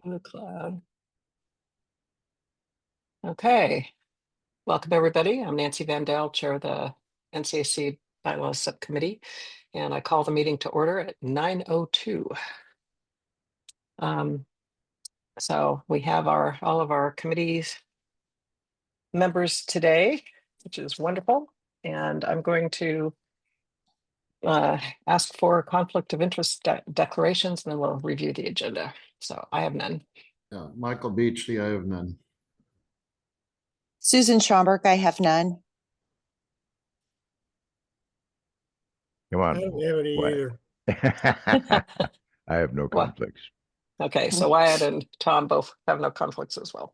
The cloud. Okay, welcome everybody. I'm Nancy Vandell, Chair of the NCAC Bylaws Subcommittee, and I call the meeting to order at 9:02. So we have all of our committees members today, which is wonderful. And I'm going to ask for conflict of interest declarations, and then we'll review the agenda. So I have none. Yeah, Michael Beachley, I have none. Susan Schomburg, I have none. Come on. I don't have any Wyatt. either. I have no conflicts. Okay, so Wyatt and Tom both have no conflicts as well.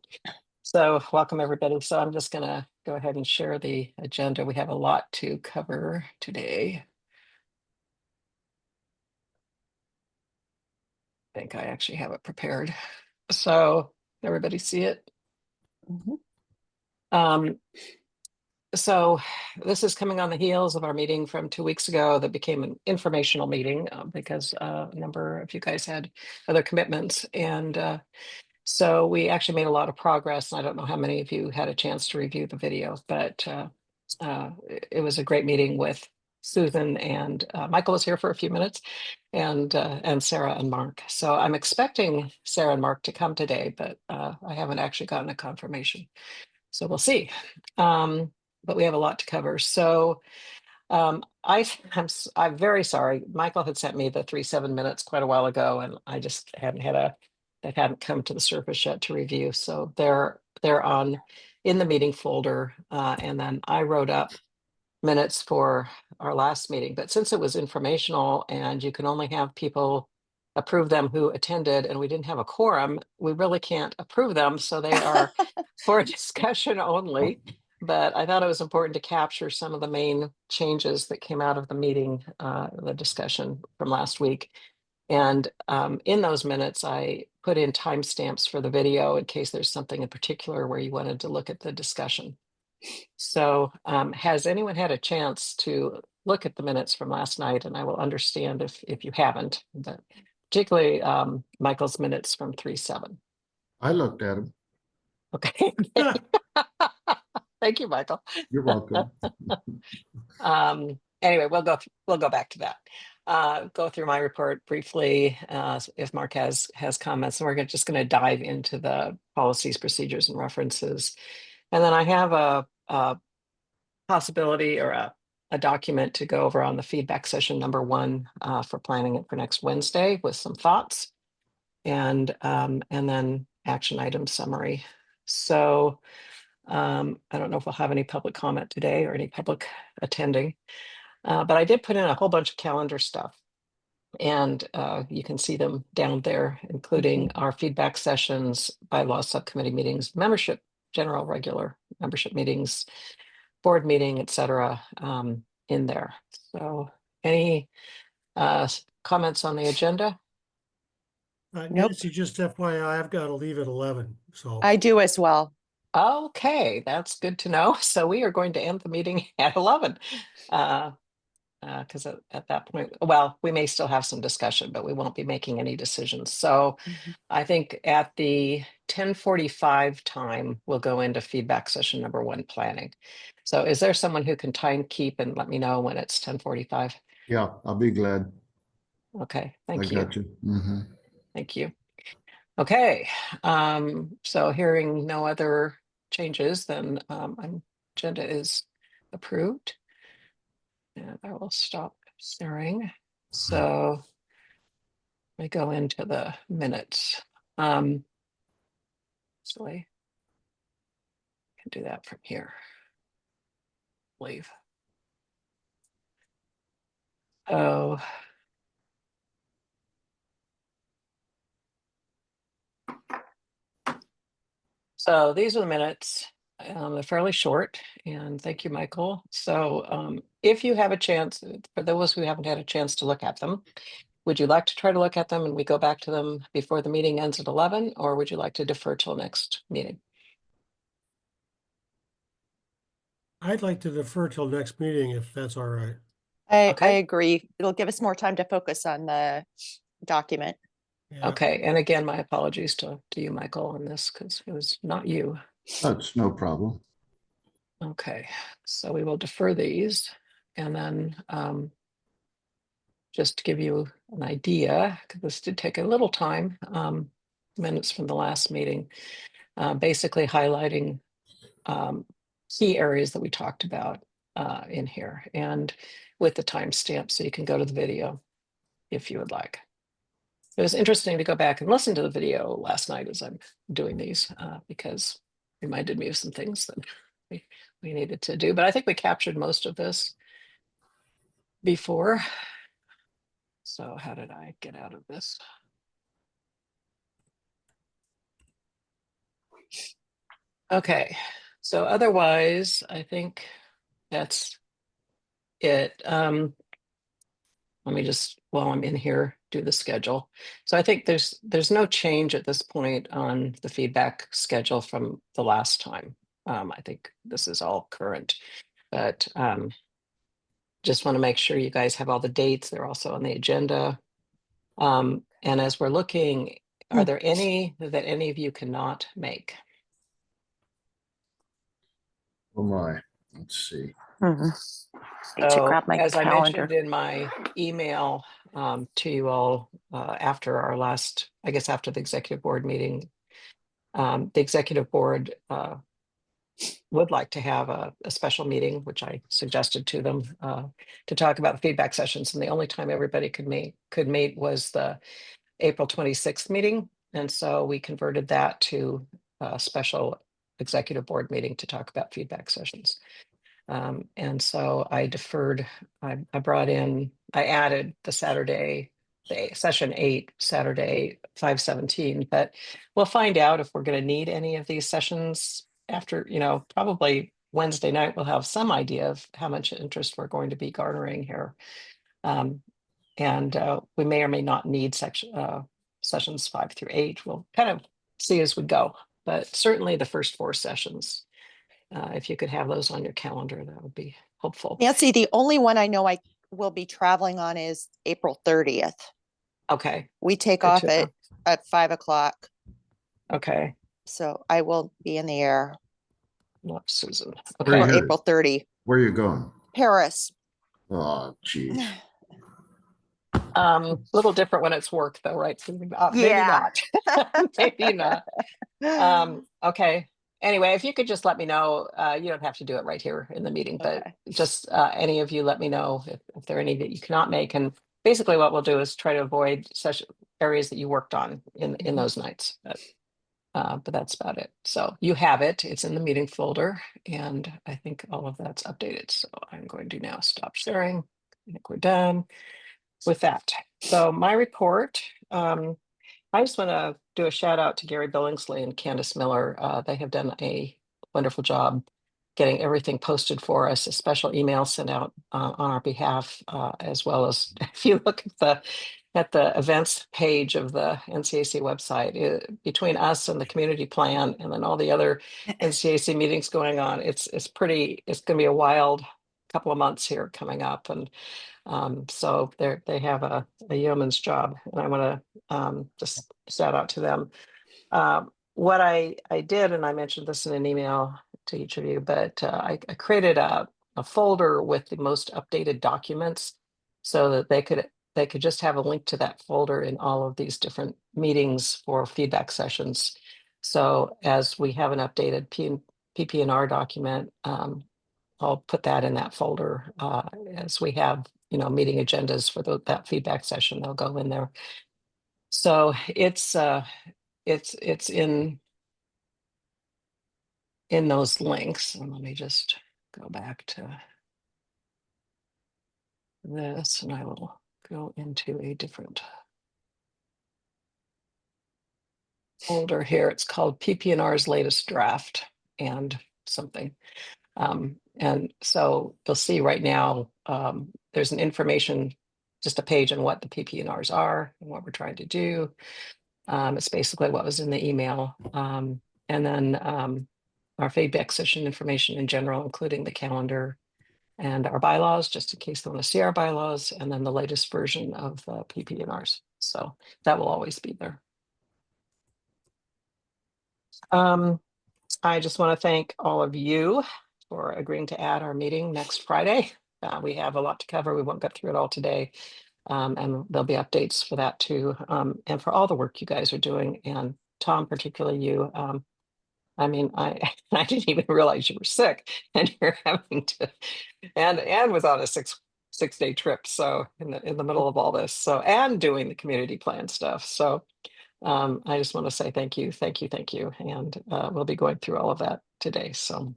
So welcome everybody. So I'm just gonna go ahead and share the agenda. We have a lot to cover today. I think I actually have it prepared. So everybody see it? So this is coming on the heels of our meeting from 2 weeks ago that became an informational meeting because a number of you guys had other commitments. And so we actually made a lot of progress. I don't know how many of you had a chance to review the video, but it was a great meeting with Susan, and Michael was here for a few minutes, and Sarah and Mark. So I'm expecting Sarah and Mark to come today, but I haven't actually gotten a confirmation. So we'll see. But we have a lot to cover. So I'm very sorry. Michael had sent me the 3-7 minutes quite a while ago, and I just hadn't that hadn't come to the surface yet to review. So they're on in the meeting folder, and then I wrote up minutes for our last meeting. But since it was informational and you can only have people approve them who attended, and we didn't have a quorum, we really can't approve them. So they are for discussion only. But I thought it was important to capture some of the main changes that came out of the meeting, the discussion from last week. And in those minutes, I put in timestamps for the video in case there's something in particular where you wanted to look at the discussion. So has anyone had a chance to look at the minutes from last night? And I will understand if you haven't, but particularly Michael's minutes from 3-7. I looked at him. Okay. Thank you, Michael. You're welcome. Anyway, we'll go back to that. Go through my report briefly if Mark has comments, and we're just going to dive into the policies, procedures, and references. And then I have a possibility or a document to go over on the feedback session number 1 for planning it for next Wednesday with some thoughts, and then action item summary. So I don't know if we'll have any public comment today or any public attending, but I did put in a whole bunch of calendar stuff, and you can see them down there, including our feedback sessions, bylaws subcommittee meetings, membership, general regular membership meetings, board meeting, etc. In there. So any comments on the agenda? Nope. Nancy, just FYI, I've got to leave at 11. So I do as well. Okay, that's good to know. So we are going to end the meeting at 11. Because at that point, well, we may still have some discussion, but we won't be making any decisions. So I think at the 10:45 time, we'll go into feedback session number 1, planning. So is there someone who can time keep and let me know when it's 10:45? Yeah, I'll be glad. Okay, thank I you. got you. Mm-hmm. Thank you. Okay, so hearing no other changes, then agenda is approved. And I will stop sharing. So we go into the minutes. So I can do that from here. Leave. Oh. So these are the minutes. They're fairly short, and thank you, Michael. So if you have a chance, for those who haven't had a chance to look at them, would you like to try to look at them and we go back to them before the meeting ends at 11, or would you like to defer till next meeting? I'd like to defer till next meeting if that's all right. I Okay. agree. It'll give us more time to focus on the document. Yeah. Okay, and again, my apologies to you, Michael, on this, because it was not you. That's no problem. Okay, so we will defer these, and then just to give you an idea, because this did take a little time, minutes from the last meeting, basically highlighting key areas that we talked about in here, and with the timestamp, so you can go to the video if you would like. It was interesting to go back and listen to the video last night as I'm doing these, because it reminded me of some things that we needed to do, but I think we captured most of this before. So how did I get out of this? Okay, so otherwise, I think that's it. Let me just, while I'm in here, do the schedule. So I think there's no change at this point on the feedback schedule from the last time. I think this is all current, but just want to make sure you guys have all the dates. They're also on the agenda. And as we're looking, are there any that any of you cannot make? Oh my, let's see. Need to So, grab my as I calendar. mentioned in my email to you all after our last, I guess after the executive board meeting, the executive board would like to have a special meeting, which I suggested to them to talk about the feedback sessions. And the only time everybody could meet was the April 26th meeting. And so we converted that to a special executive board meeting to talk about feedback sessions. And so I deferred, I added the Saturday, the session 8, Saturday, 5/17, but we'll find out if we're going to need any of these sessions after, probably Wednesday night, we'll have some idea of how much interest we're going to be garnering here. And we may or may not need sessions 5 through 8. We'll kind of see as we go, but certainly the first 4 sessions. If you could have those on your calendar, that would be helpful. Nancy, the only one I know I will be traveling on is April 30th. Okay, We take Good off to know. at 5 o'clock. okay. So I will be in the air Not Susan. Where Okay. for you headed? April 30. Where are you going? Paris. Oh, geez. Little different when it's work though, right? So maybe Yeah. not. Maybe not. Okay. Anyway, if you could just let me know, you don't have to do it right here in the meeting, but Okay. just any of you let me know if there are any that you cannot make. And basically what we'll do is try to avoid such areas that you worked on in those nights. But that's about it. So you have it. It's in the meeting folder, and I think all of that's updated. So I'm going to now stop sharing. I think we're done with that. So my report, I just want to do a shout out to Gary Billingsley and Candace Miller. They have done a wonderful job getting everything posted for us, a special email sent out on our behalf, as well as if you look at the events page of the NCAC website, between us and the community plan and then all the other NCAC meetings going on, it's going to be a wild couple of months here coming up. And so they have a yeoman's job, and I want to just shout out to them. What I did, and I mentioned this in an email to each of you, but I created a folder with the most updated documents so that they could just have a link to that folder in all of these different meetings for feedback sessions. So as we have an updated PP&R document, I'll put that in that folder as we have, meeting agendas for that feedback session. They'll go in there. So it's in those links. And let me just go back to this, and I will go into a different folder here. It's called PP&R's latest draft and something. And so you'll see right now, there's an information, just a page on what the PP&Rs are and what we're trying to do. It's basically what was in the email. And then our feedback session information in general, including the calendar and our bylaws, just in case they want to see our bylaws, and then the latest version of the PP&Rs. So that will always be there. I just want to thank all of you for agreeing to add our meeting next Friday. We have a lot to cover. We won't get through it all today. And there'll be updates for that too. And for all the work you guys are doing, and Tom, particularly you. I mean, I I didn't even realize you were sick, and you're having to, and was on a six-day trip. So in the middle of all this, so and doing the community plan stuff. So I just want to say thank you, thank you, thank you, and we'll be going through all of that today. So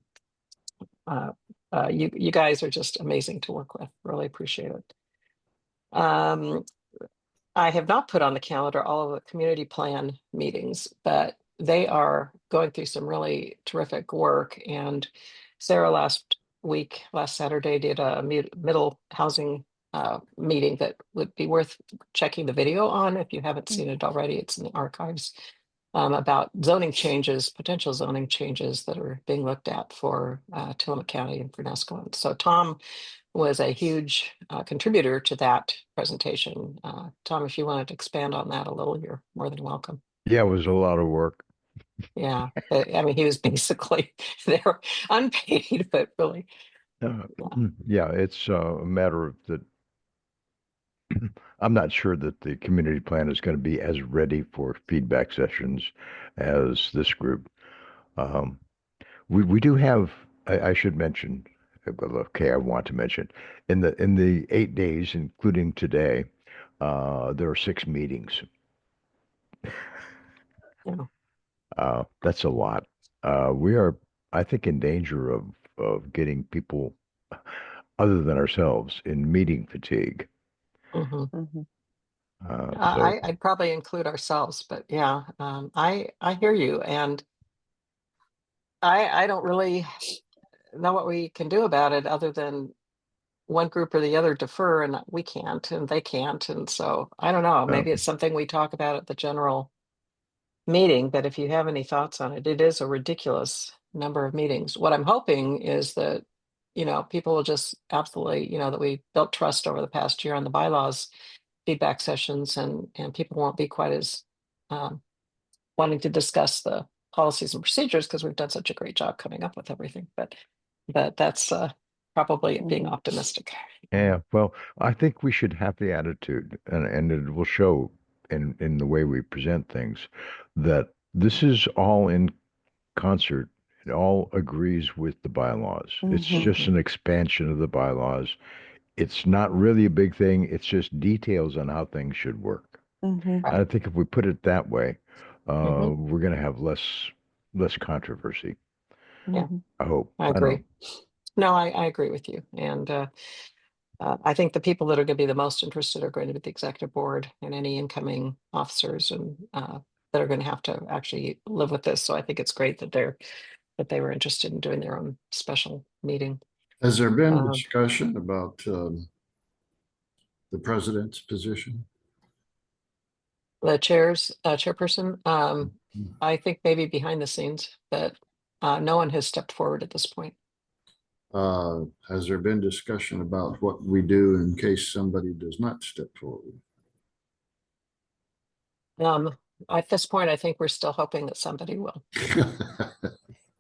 you guys are just amazing to work with. Really appreciate it. I have not put on the calendar all of the community plan meetings, but they are going through some really terrific work. And Sarah last Saturday, did a middle housing meeting that would be worth checking the video on. If you haven't seen it already, it's in the archives, about zoning changes, potential zoning changes that are being looked at for Tillamook County and for Nesco. So Tom was a huge contributor to that presentation. Tom, if you wanted to expand on that a little, you're more than welcome. Yeah, it was a lot of work. Yeah, I mean, he was basically there unpaid, but really, Yeah, it's a matter of that. I'm not sure that the community plan is going to be as ready for feedback sessions as this group. Um, we do have, I should mention, well, okay, I want to mention, in the 8 days, including today, there are 6 meetings. yeah. That's a lot. We are, I think, in danger of getting people other than ourselves in meeting fatigue. Mhm. Mhm. So I'd probably include ourselves, but yeah, I hear you, and I don't really know what we can do about it other than one group or the other defer, and we can't, and they can't, and so I don't know. uh, Maybe it's something we talk about at the general meeting, but if you have any thoughts on it, it is a ridiculous number of meetings. What I'm hoping is that, people will just absolutely, that we built trust over the past year on the bylaws feedback sessions, and people won't be quite as um, wanting to discuss the policies and procedures because we've done such a great job coming up with everything. But that's probably being Mhm. optimistic. yeah, well, I think we should have the attitude, and it will show in the way we present things, that this is all in concert. It all agrees with the bylaws. It's Mhm. just an expansion of the bylaws. It's not really a big thing. It's just details on how things should work. Mhm. I think if we put it that way, Mhm. we're going to have less controversy. Yeah, Mhm. I hope. I I don't know. agree. No, I agree with you. And I think the people that are going to be the most interested are going to be the executive board and any incoming officers, and that are going to have to actually live with this. So I think it's great that they were interested in doing their own special meeting. Has there been Um, discussion about the president's position? the chairperson, I think maybe behind the scenes, but no one has stepped forward at this point. Has there been discussion about what we do in case somebody does not step forward? At this point, I think we're still hoping that somebody will.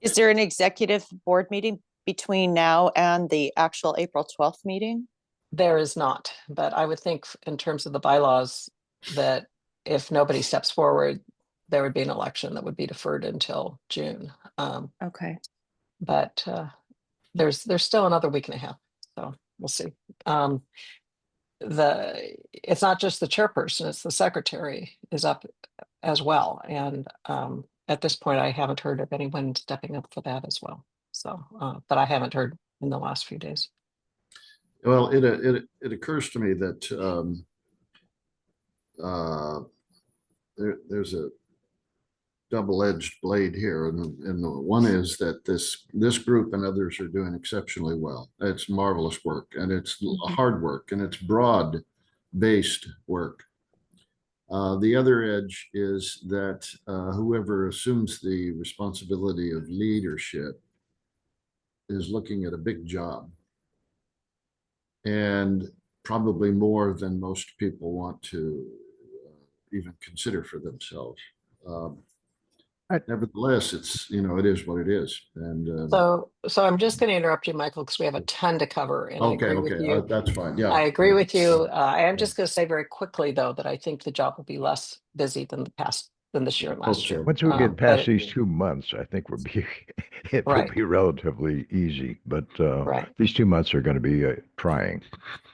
Is there an executive board meeting between now and the actual April 12th meeting? There is not, but I would think in terms of the bylaws that if nobody steps forward, there would be an election that would be deferred until June. Okay. But there's still another week and a half, so we'll see. It's not just the chairperson; it's the secretary is up as well, and at this point, I haven't heard of anyone stepping up for that as well. So, but I haven't heard in the last few days. Well, it occurs to me that uh, there's a double-edged blade here, and the one is that this group and others are doing exceptionally well. It's marvelous work, and it's hard work, and it's broad-based work. The other edge is that whoever assumes the responsibility of leadership is looking at a big job, and probably more than most people want to even consider for themselves. Right. Nevertheless, it's, it is what it is. And So I'm just going to interrupt you, Michael, because we have a ton to cover, and I okay, agree with you. that's fine. Yeah. I agree with you. I am Yeah. just going to say very quickly, though, that I think the job will be less busy than this year and last Hope year. so. Once we get But past these 2 months, I think it will Right. be relatively easy. But Right. these 2 months are going to be trying.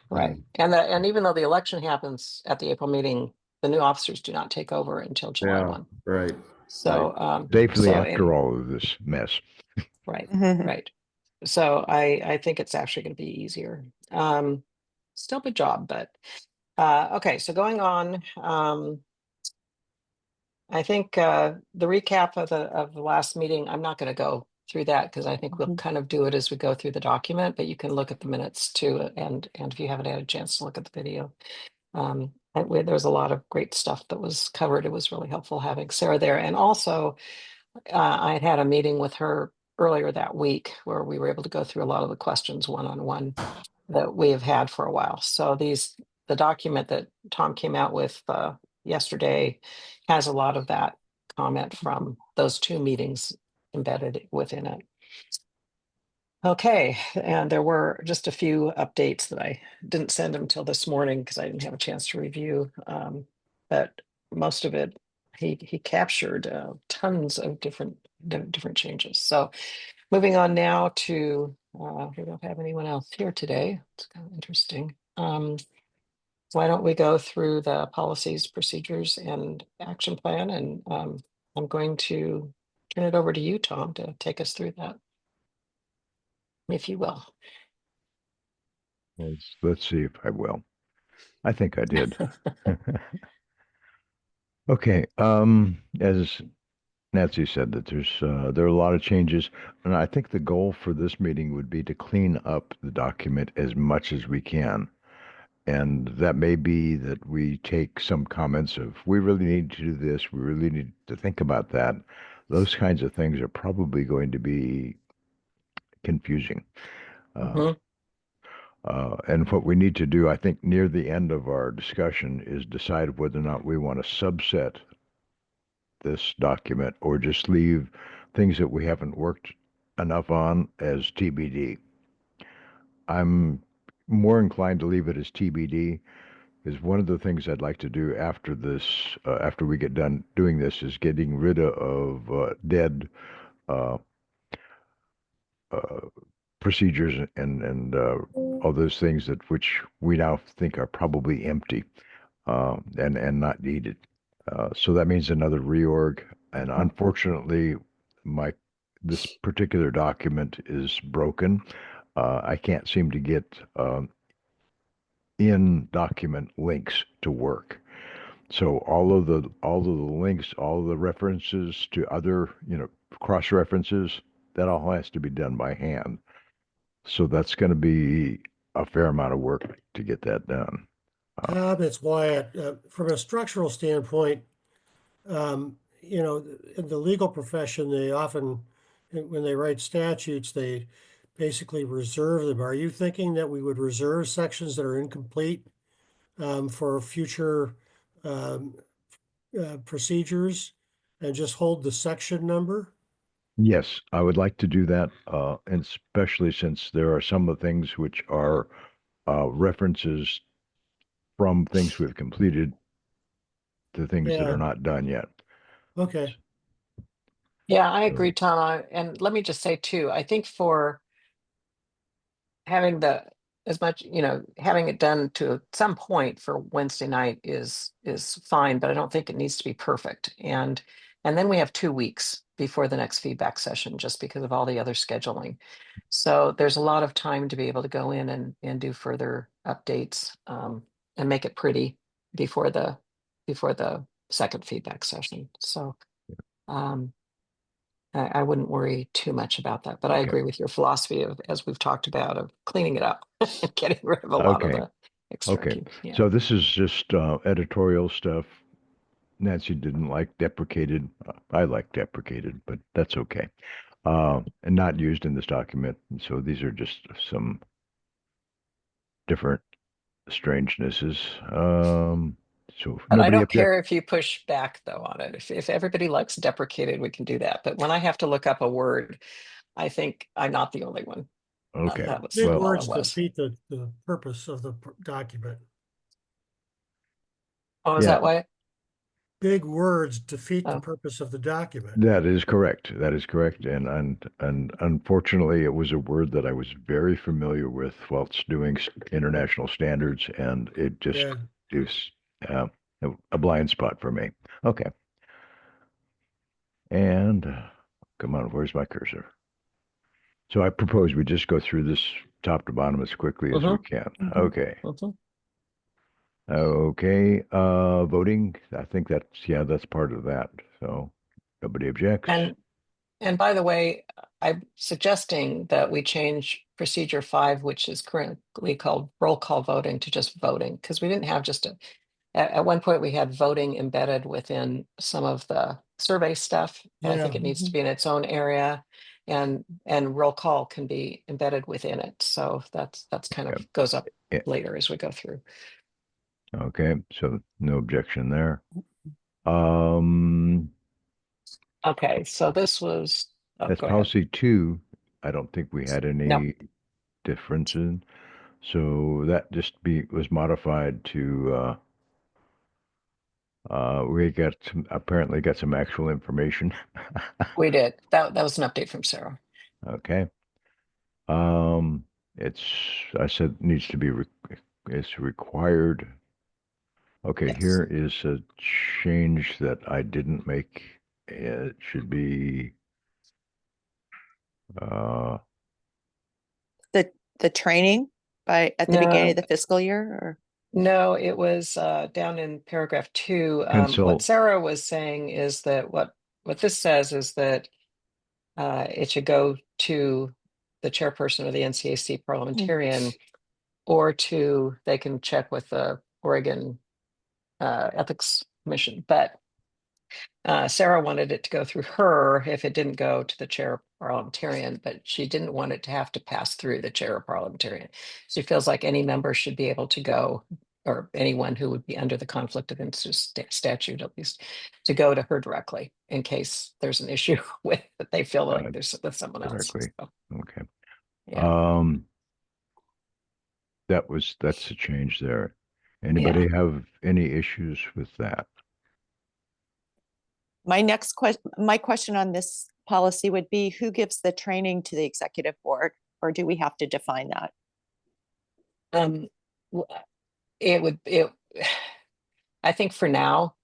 Right. And even though the election happens at the April meeting, the new officers do not take over until July Yeah, 1. right. So, Safely so after all of this mess. right, Mhm. right. So I think it's actually going to be easier. Still a big job, but okay. So going on, I think the recap of the last meeting, I'm not going to go through that because I think we'll Mhm. kind of do it as we go through the document, but you can look at the minutes too, and if you haven't had a chance to look at the video. There's a lot of great stuff that was covered. It was really helpful having Sarah there. And also, I had had a meeting with her earlier that week where we were able to go through a lot of the questions one-on-one that we have had for a while. So the document that Tom came out with yesterday has a lot of that comment from those 2 meetings embedded within it. Okay, and there were just a few updates that I didn't send him till this morning because I didn't have a chance to review. But most of it, he captured tons of different changes. So moving on now to we don't have anyone else here today. It's kind of interesting. Why don't we go through the policies, procedures, and action plan? And I'm going to turn it over to you, Tom, to take us through that, if you will. Let's see if I will. I think I did. Okay. As Nancy said, that there are a lot of changes, and I think the goal for this meeting would be to clean up the document as much as we can. And that may be that we take some comments of, we really need to do this, we really need to think about that. Those kinds of things are probably going to be confusing. Mhm. And what we need to do, I think, near the end of our discussion is decide whether or not we want to subset this document or just leave things that we haven't worked enough on as TBD. I'm more inclined to leave it as TBD, is one of the things I'd like to do after this, after we get done doing this, is getting rid of dead uh, uh, procedures and all those things that which we now think are probably empty and not needed. So that means another reorg. And unfortunately, this particular document is broken. I can't seem to get in document links to work. So all of the links, all of the references to other, cross references, that all has to be done by hand. So that's going to be a fair amount of work to get that done. Tom, it's Wyatt. From a structural standpoint, in the legal profession, they often, when they write statutes, they basically reserve them. Are you thinking that we would reserve sections that are incomplete for future um, procedures and just hold the section number? Yes, I would like to do that, and especially since there are some of the things which are references from things we've completed to things that Yeah, are not done yet. okay. Yeah, I So, agree, Tom. And let me just say too, I think for having as much, having it done to some point for Wednesday night is fine, but I don't think it needs to be perfect. And then we have 2 weeks before the next feedback session, just because of all the other scheduling. So there's a lot of time to be able to go in and do further updates and make it pretty before the second feedback session. So um, I wouldn't worry too much about that, but I okay. agree with your philosophy of, as we've talked about, of cleaning it up and getting rid of a lot of Okay. the extra. Okay. Yeah. So this is just editorial stuff. Nancy didn't like deprecated. I like deprecated, but that's okay. And not used in this document. So these are just some different strangenesses. So if But I nobody don't objects. care if you push back though on it. If everybody likes deprecated, we can do that. But when I have to look up a word, I think I'm not the only one. Okay, That was Big all well, it words was. defeat the purpose of the document. Oh, is yeah, that why? Big words defeat the Oh. purpose of the document. that is correct. That is correct. And unfortunately, it was a word that I was very familiar with whilst doing international standards, and it just Yeah. is a blind spot for me. Okay. And come on, where's my cursor? So I propose we just go through this top to bottom as quickly as we can. Mhm. Okay. Mhm. Okay. Voting. I think that's part of that. So nobody objects. And by the way, I'm suggesting that we change procedure 5, which is currently called roll call voting, to just voting, because we didn't have just at one point we had voting embedded within some of the survey stuff. And I think Yeah. it needs to be in its own area, and roll call can be embedded within it. So that's kind of goes up Yeah. later as we go through. Okay. So no objection there. Um, Okay, so this was, oh, that's go ahead. policy 2. I don't think we had No. any differences. So that just was modified to we apparently got some actual information. We did. That was an update from Sarah. Okay. It's I said needs to be it's required. Okay, Yes. here is a change that I didn't make. It should be The training at the beginning of the fiscal year, or No, it was down in paragraph 2. What consult. Sarah was saying is that what this says is that it should go to the chairperson of the NCAC parliamentarian, or they can check with the Oregon Ethics Commission. But Sarah wanted it to go through her if it didn't go to the chair parliamentarian, but she didn't want it to have to pass through the chair parliamentarian. She feels like any member should be able to go, or anyone who would be under the conflict of interest statute, at least, to go to her directly in case there's an issue with that they feel like there's with someone else. Directly. So, Okay. yeah. That's a change there. Anybody have any issues with that? my question on this policy would be, who gives the training to the executive board, or do we have to define that? W- it I think for now,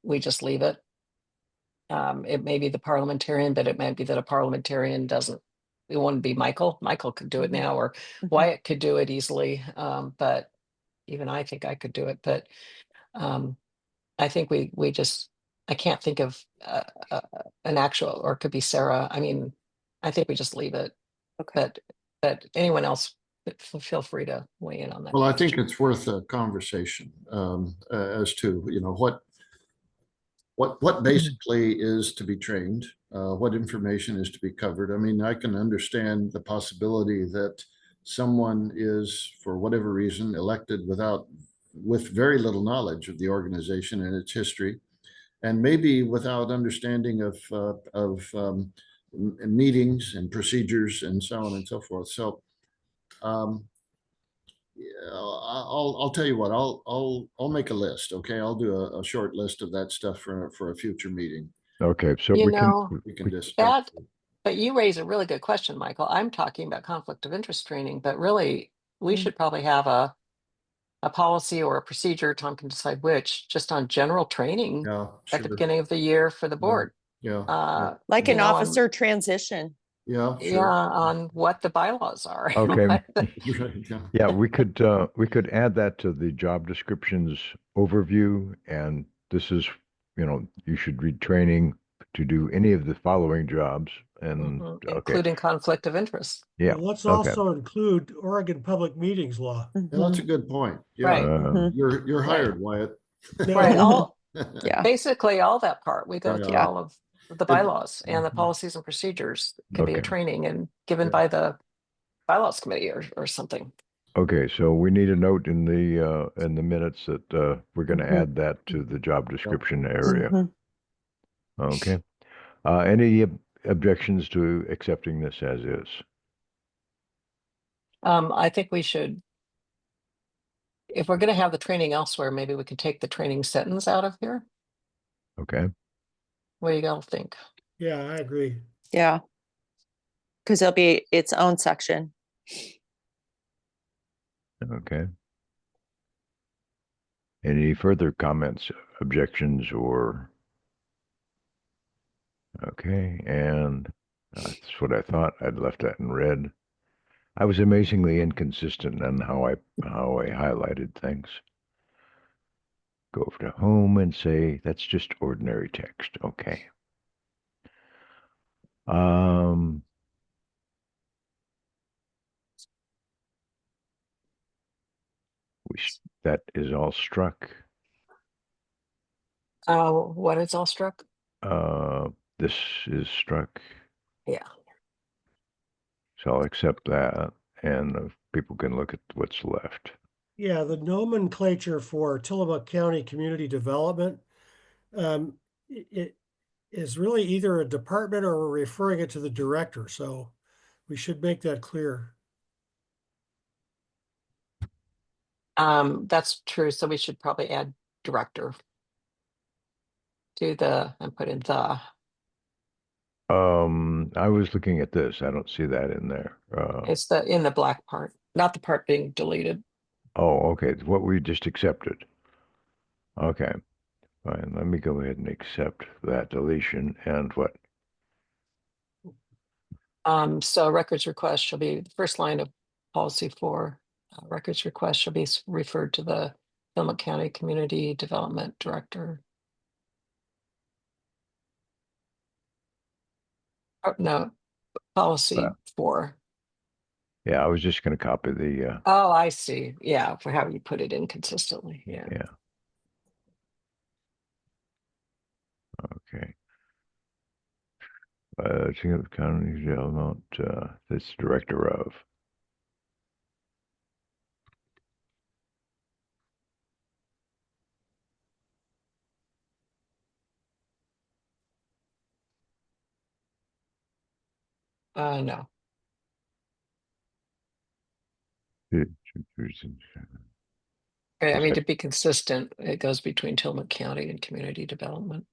we just leave it. It may be the parliamentarian, but it might be that a parliamentarian doesn't. It wouldn't be Michael. Michael could do it Mhm. now, or Wyatt could do it easily. But even I think I could do it. But I think we just, I can't think of an actual, or it could be Sarah. I mean, I think we just leave it. Okay. But anyone else, feel free to weigh in on that. Well, I think question. it's worth a conversation as to, what basically is to be trained, what information is to be covered. I mean, I can understand the possibility that someone is, for whatever reason, elected with very little knowledge of the organization and its history, and maybe without understanding of meetings and procedures and so on and so forth. So yeah, I'll tell you what, I'll make a list. Okay, I'll do a short list of that stuff for a future meeting. Okay, so You we can know, We can discuss. that, but you raise a really good question, Michael. I'm talking about conflict of interest training, but really we Mm. should probably have a policy or a procedure, Tom can decide which, just on general training Yeah, at the sure. beginning of the year for the board. Yeah, Like You an know, officer transition. yeah, yeah, sure. on what the bylaws are. Okay. what the- Right, yeah. Yeah, we could add that to the job descriptions overview, and this is, you should read training to do any of the following jobs, and Mhm, okay, including conflict of interest. yeah, Well, let's okay. also include Oregon Public Meetings Law. Yeah, that's a good point. Yeah, Right. Uh, you're hired, Wyatt. Right. All Yeah. basically all that part. We go through Yeah. all of the It- bylaws and the Mhm. policies and procedures can be a Okay. training and given Yeah. by the bylaws committee or something. Okay, so we need a note in the minutes that we're going to Mhm. add that to the job description area. Mhm. Okay. Any objections to accepting this as is? I think we should, if we're gonna have the training elsewhere, maybe we could take the training sentence out of here. Okay. What do you all think? Yeah, I agree. Yeah. Because there'll be its own section. Okay. Any further comments, objections, or? Okay, and that's what I thought. I'd left that in red. I was amazingly inconsistent in how I highlighted things. Go over to home and say that's just ordinary text. Okay. Um, that is all struck. What is all struck? This is struck, Yeah. so I'll accept that, and people can look at what's left. Yeah, the nomenclature for Tillamook County Community Development, it is really either a department or we're referring it to the director, so we should make that clear. That's true. So we should probably add director to and put in the. I was looking at this. I don't see that in there. It's in the black part, not the part being deleted. Oh, okay. It's what we just accepted. Okay, fine. Let me go ahead and accept that deletion and what? So records request shall be the first line of policy 4. Records request shall be referred to the Tillamook County Community Development Director. Oh, no, policy 4. Yeah, I was just going to copy the. Oh, I see. Yeah, for how you put it in consistently. Yeah. Yeah. Okay. Of the county development. That's director of. No. I mean, to be consistent, it goes between Tillamook County and Community Development.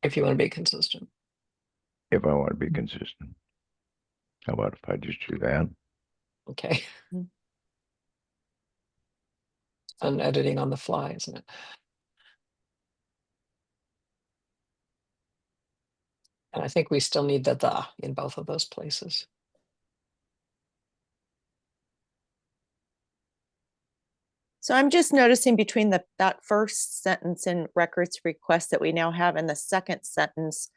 If you want to be consistent. If I want to be consistent. How about if I just do that? Okay. Mm. And editing on the fly, isn't it? And I think we still need the in both of those places. So I'm just noticing between that first sentence in records request that we now have and the second sentence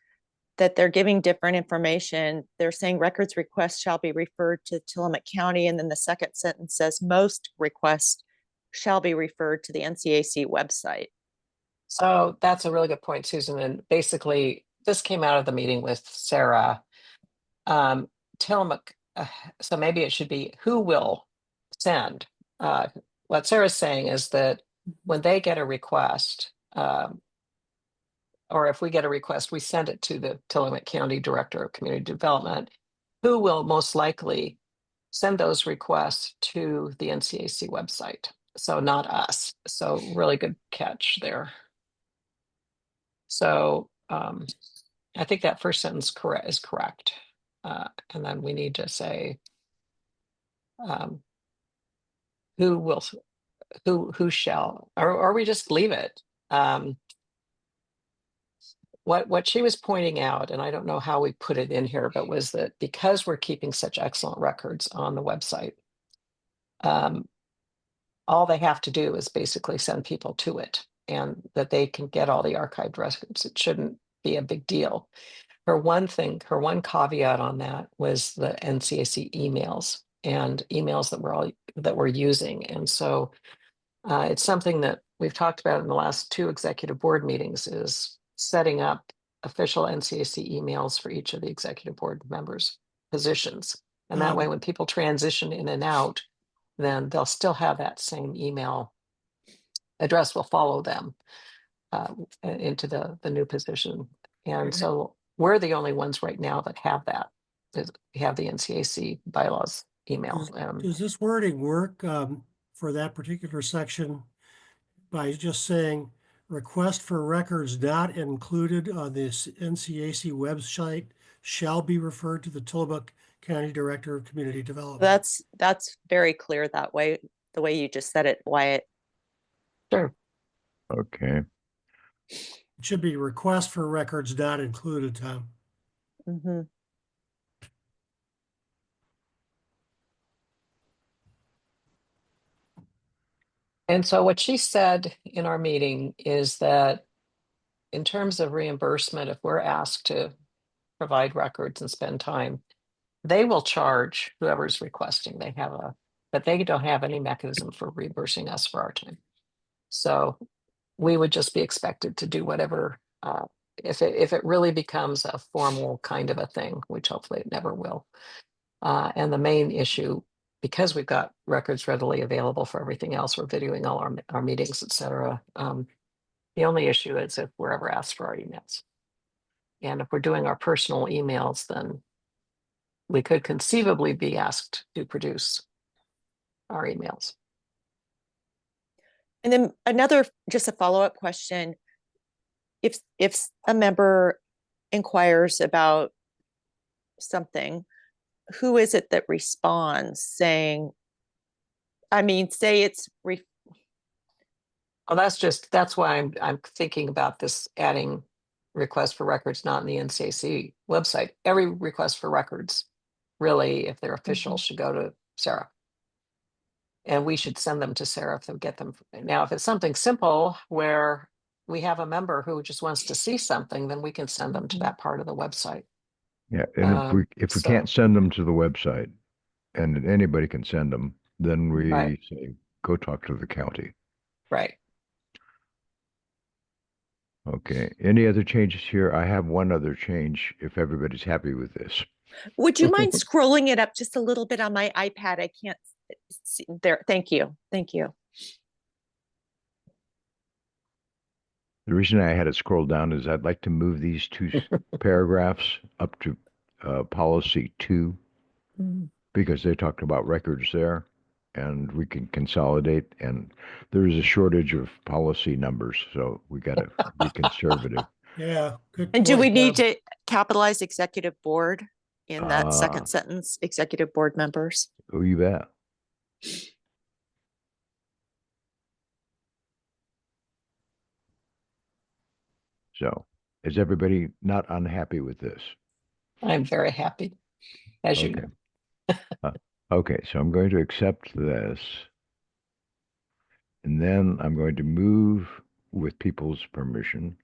that they're giving different information. They're saying records requests shall be referred to Tillamook County. And then the second sentence says most requests shall be referred to the NCAC website. So that's a really good point, Susan. And basically, this came out of the meeting with Sarah. Tillamook, so maybe it should be who will send. What Sarah's saying is that when they get a request, or if we get a request, we send it to the Tillamook County Director of Community Development, who will most likely send those requests to the NCAC website. So not us. So really good catch there. So I think that first sentence is correct. And then we need to say who shall, or we just leave it. What she was pointing out, and I don't know how we put it in here, but was that because we're keeping such excellent records on the website, all they have to do is basically send people to it, and that they can get all the archived records. It shouldn't be a big deal. Her one caveat on that was the NCAC emails and emails that we're using. And so it's something that we've talked about in the last 2 executive board meetings, is setting up official NCAC emails for each of the executive board members' positions. And that way, when people transition in and out, then they'll still have that same email address will follow them into the new position. And so we're the only ones right now that have that. We have the NCAC bylaws email. Does this wording work for that particular section by just saying request for records not included on this NCAC website shall be referred to the Tillamook County Director of Community Development? That's very clear that way, the way you just said it, Wyatt. Sure. Okay. It should be request for records not included, Tom. Mm-hmm. And so what she said in our meeting is that in terms of reimbursement, if we're asked to provide records and spend time, they will charge whoever's requesting. But they don't have any mechanism for reimbursing us for our time. So we would just be expected to do whatever, if it really becomes a formal kind of a thing, which hopefully it never will. And the main issue, because we've got records readily available for everything else, we're videoing all our meetings, et cetera. The only issue is if we're ever asked for our emails. And if we're doing our personal emails, then we could conceivably be asked to produce our emails. And then another, just a follow-up question. If a member inquires about something, who is it that responds saying, I mean, say it's Oh, that's why I'm thinking about this adding request for records not in the NCAC website. Every request for records, really, if they're official, should go to Sarah. And we should send them to Sarah if they'll get them. Now, if it's something simple where we have a member who just wants to see something, then we can send them to that part of the website. Yeah, and if we can't send them to the website, and anybody can send them, then we say, go talk to the county. Right. Okay. Any other changes here? I have one other change if everybody's happy with this. Would you mind scrolling it up just a little bit on my iPad? I can't see there. Thank you. Thank you. The reason I had it scroll down is I'd like to move these two paragraphs up to policy 2 because they talked about records there and we can consolidate, and there's a shortage of policy numbers, so we got to be conservative. Yeah, good. And do point, we need Bob. to capitalize executive board in that second sentence, executive board members? Oh, you bet. So is everybody not unhappy with this? I'm very happy, as you know. Okay, so I'm going to accept this. And then I'm going to move, with people's permission,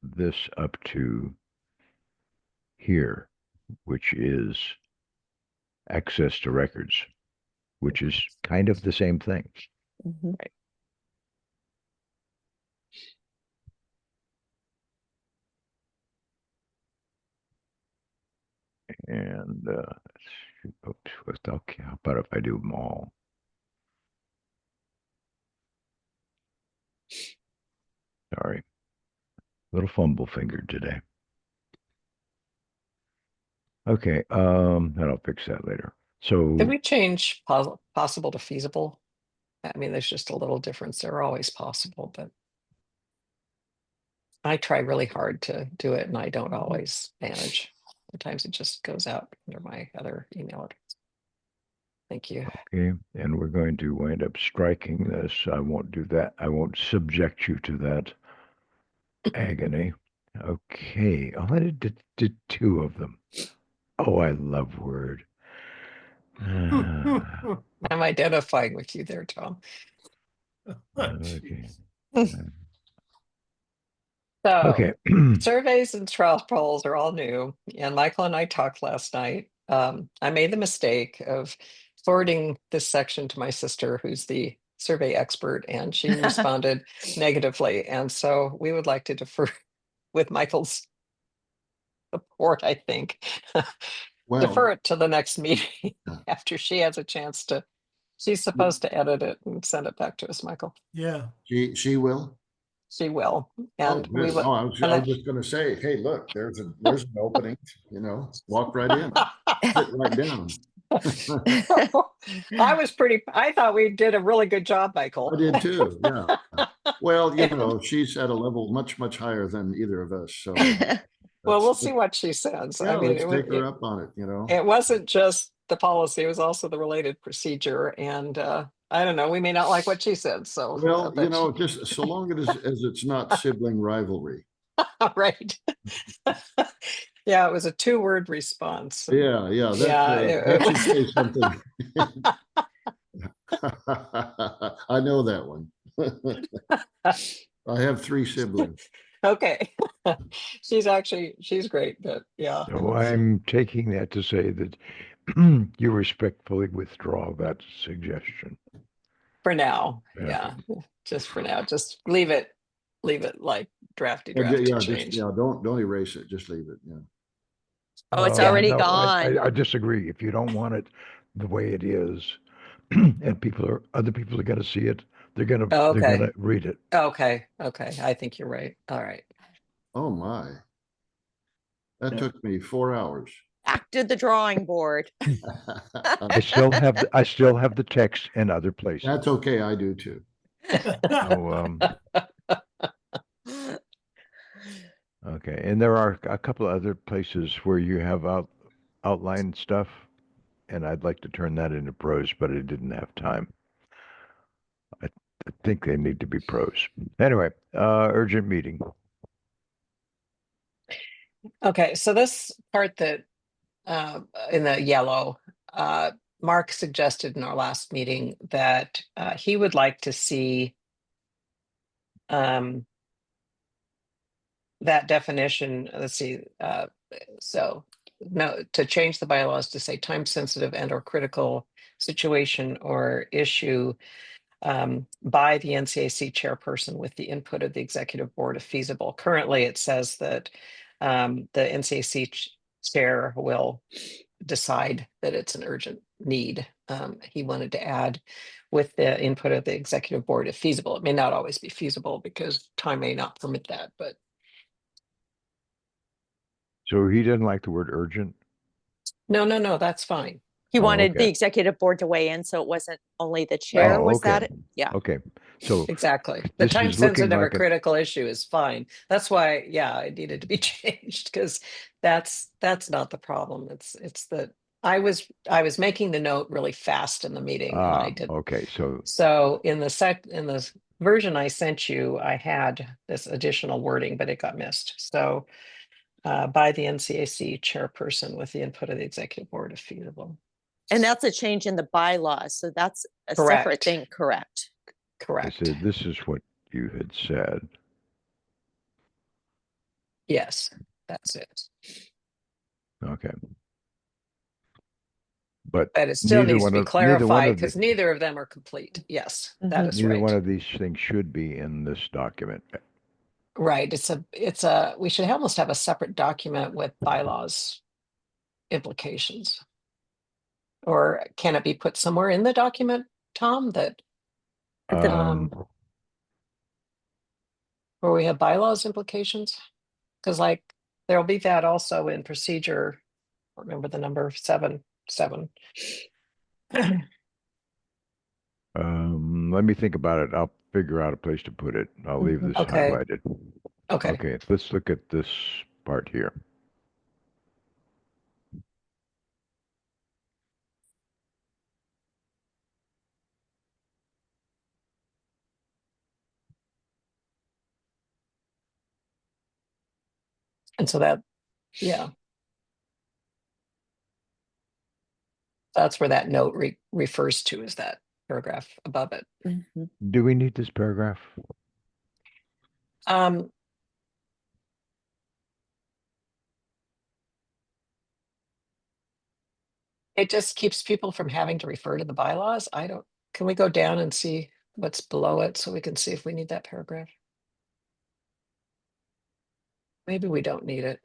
this up to here, which is access to records, which is kind of the same thing. Right. And oops, okay, how about if I do them all? Sorry, little fumble fingered today. Okay, and I'll fix that later. So Did we change possible to feasible? I mean, there's just a little difference. They're always possible, but I try really hard to do it and I don't always manage. Sometimes it just goes out under my other email address. Thank you. okay, and we're going to wind up striking this. I won't do that. I won't subject you to that agony. Okay, I did 2 of them. Oh, I love Word. I'm identifying with you there, Tom. Okay. So Okay. surveys and trial polls are all new. And Michael and I talked last night. I made the mistake of forwarding this section to my sister, who's the survey expert, and she responded negatively. And so we would like to defer with Michael's report, I think. Well, Defer it to the next meeting Yeah. after she has a chance to, she's supposed to edit it and send it back to us, Michael. Yeah. she will. She will. Oh, And we good. will. Oh, I was just gonna say, hey, look, there's an opening, walk right in, sit right down. I thought we did a really good job, Michael. I did too, yeah. Well, she's at a level much, much higher than either of us, so. Well, we'll that's- see what she says. Yeah, I mean, let's take her up on it, it wasn't just the policy, it was also the related procedure. And I don't know, we may not like what she said. So, Well, but just so long as it's not sibling rivalry. right. Yeah, it was a 2-word response. Yeah, Yeah, that should say something. I know that one. I have 3 siblings. Okay. She's great, but yeah. So I'm taking that to say that you respectfully withdraw that suggestion. For now, Yeah. yeah, just for now, just leave it like drafty Yeah, change. don't erase it, just leave it, yeah. Oh, it's already no, gone. I disagree. If you don't want it the way it is, and other people are going to see it, they're going Okay. to read it. Okay, I think you're right. All right. Oh my. That Yeah. took me 4 hours. Back to the drawing board. I still have the text in other places. That's okay, I do too. So, okay, and there are a couple of other places where you have outlined stuff, and I'd like to turn that into prose, but I didn't have time. I think they need to be prose. Anyway, urgent meeting. Okay, so this part that in the yellow, Mark suggested in our last meeting that he would like to see that definition. Let's see. So no, to change the bylaws to say time sensitive and or critical situation or issue by the NCAC chairperson with the input of the executive board if feasible. Currently, it says that the NCAC chair will decide that it's an urgent need. He wanted to add with the input of the executive board if feasible. It may not always be feasible because time may not permit that, but So he doesn't like the word urgent. no, that's fine. He Oh, wanted the okay. executive board to weigh in, so it wasn't only the chair, Oh, was okay. that it? Yeah. Okay, so Exactly. The this time is looking sensitive or like critical issue is fine. That's why, yeah, it needed to be changed because that's not the problem. It's that I was making the note really fast in the meeting and I did. okay, So in the version I sent you, I had this additional wording, but it got missed. So by the NCAC chairperson with the input of the executive board if feasible. And that's a change in the bylaws. So that's a Correct. separate thing, correct? I Correct. said this is what you had said. Yes, that's it. Okay. But But it still neither needs to one be of- neither one clarified of the- because neither of them are complete. Yes, that is neither right. one of these things should be in this document. Right. We should almost have a separate document with bylaws implications. Or can it be put somewhere in the document, Tom, that where we have bylaws implications? Because like there'll be that also in procedure. I don't remember the number 7. Let me think about it. I'll figure out a place to put it. I'll leave this Okay. highlighted. Okay. Okay, let's look at this part here. And so that, yeah. That's where that note refers to, is that paragraph above it. Mhm. Do we need this paragraph? It just keeps people from having to refer to the bylaws. Can we go down and see what's below it so we can see if we need that paragraph? Maybe we don't need it.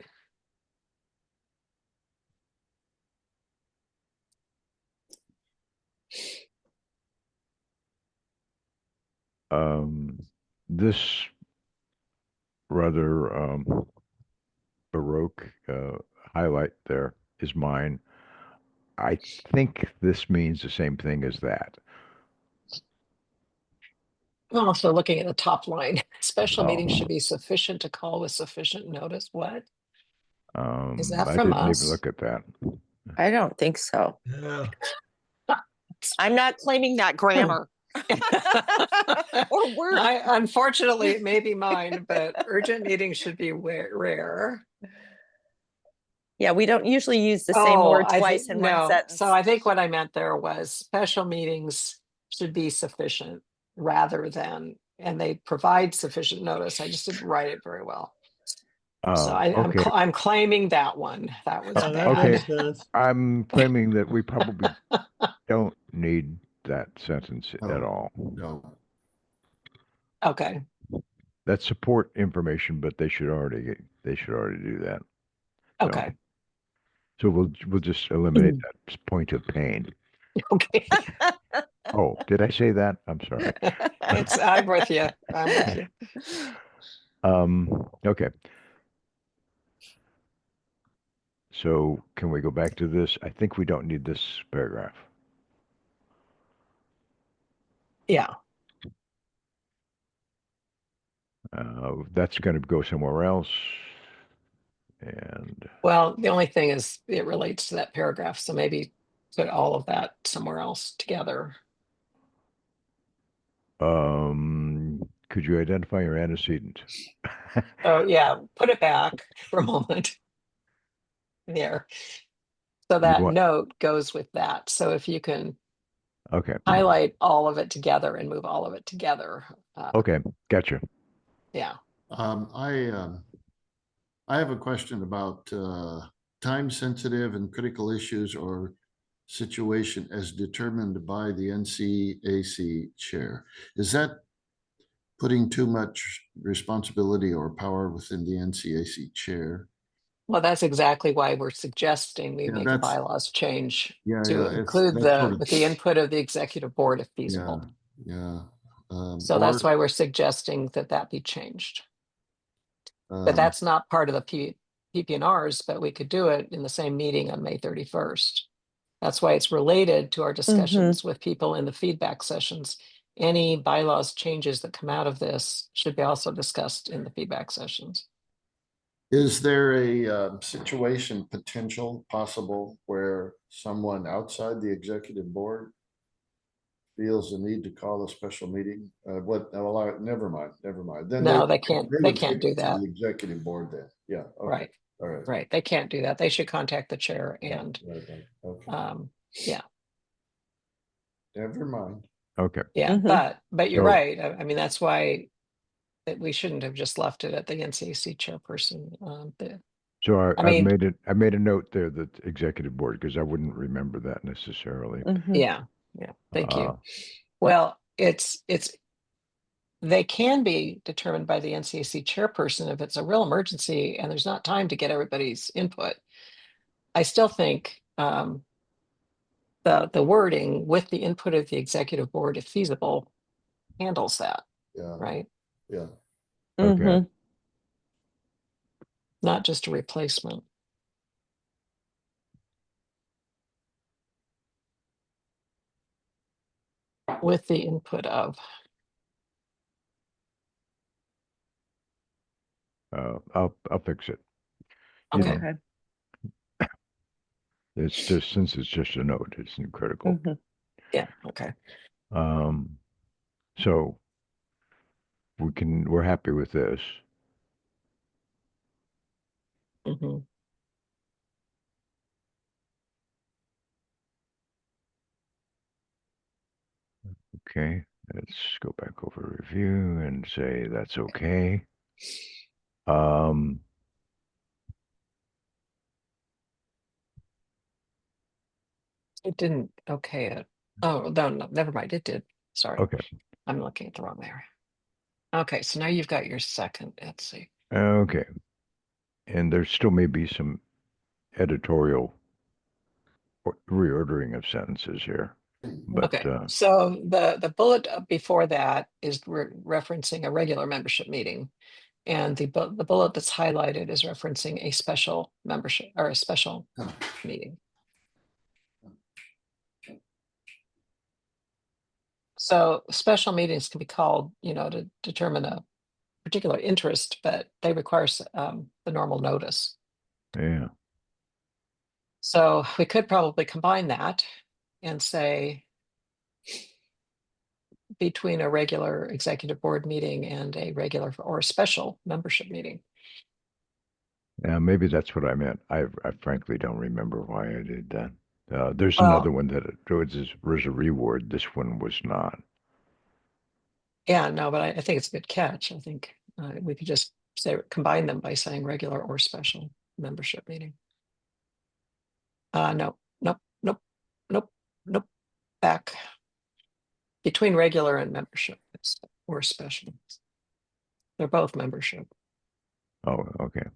This rather Baroque highlight there is mine. I think this means the same thing as that. I'm also looking at the top line. Special meetings Oh. should be sufficient to call with sufficient notice. What? Is that I from didn't even us? look at that. I don't think so. Yeah. I'm not claiming that grammar. Or word. Unfortunately, it may be mine, but urgent meetings should be rare. Yeah, we don't usually use the same word twice in one no. sentence. So I think what I meant there was special meetings should be sufficient rather than, and they provide sufficient notice. I just didn't write it very well. So Okay. I'm claiming that one. That was Yeah, that bad. makes sense. I'm claiming that we probably don't need that sentence at No. all. No. Okay. That's support information, but they should already do that. So, Okay. so we'll just eliminate that point of pain. Okay. Oh, did I say that? I'm sorry. I'm with you. I'm with you. Okay. So can we go back to this? I think we don't need this paragraph. Yeah. That's going to go somewhere else. And Well, the only thing is it relates to that paragraph. So maybe put all of that somewhere else together. could you identify your antecedent? Oh, yeah. Put it back for a moment. There. So that want- note goes with that. So if you can Okay. highlight all of it together and move all of it together. Okay. Gotcha. Yeah. I have a question about time sensitive and critical issues or situation as determined by the NCAC chair. Is that putting too much responsibility or power within the NCAC chair? Well, that's exactly why we're suggesting we Yeah, make a that's- bylaws change Yeah, to yeah, include that's sort of- with the input of the executive board if Yeah, feasible. yeah. So that's why we're suggesting that be changed. But um, that's not part of the PPNRs, but we could do it in the same meeting on May 31st. That's why it's related to our discussions with people in the feedback sessions. Any bylaws changes that come out of this should be also discussed in the feedback sessions. Is there a situation potential possible where someone outside the executive board feels the need to call a special meeting? Never mind. Then No, they can't would do take it to that. The executive board then, yeah. Okay. Right. All right. Right. They can't do that. They should contact the chair and, Right. Okay. yeah. Never mind. Okay. Yeah, but you're So- right. I mean, that's why that we shouldn't have just left it at the NCAC chairperson. So I mean- I made a note there that executive board, because I wouldn't remember that necessarily. Yeah. Thank you. Uh, Well, they can be determined by the NCAC chairperson if it's a real emergency and there's not time to get everybody's input. I still think the wording with the input of the executive board, if feasible, handles that, Yeah, right? yeah. Okay. Not just a replacement. With the input of. I'll fix it. Okay. Okay. It's just, since it's just a note, it's critical. Yeah. Okay. So we're happy with this. hmm Okay, let's go back over review and say that's okay. It didn't. Okay. Oh, no, never mind. It did. Sorry. Okay. I'm looking at the wrong area. Okay. So now you've got your second Etsy. Okay. And there still may be some editorial reordering of sentences here. But Okay, so the bullet before that is referencing a regular membership meeting. And the bullet that's highlighted is referencing a special membership or a special meeting. So special meetings can be called, to determine a particular interest, but they require the normal notice. yeah, So we could probably combine that and say between a regular executive board meeting and a regular or a special membership meeting. yeah, maybe that's what I meant. I frankly don't remember why I did that. There's Well, another one that was a reward. This one was not. yeah, no, but I think it's a good catch. I think we could just say combine them by saying regular or special membership meeting. No, nope, nope, nope, nope. Back between regular and membership or special. They're both membership. Oh, okay.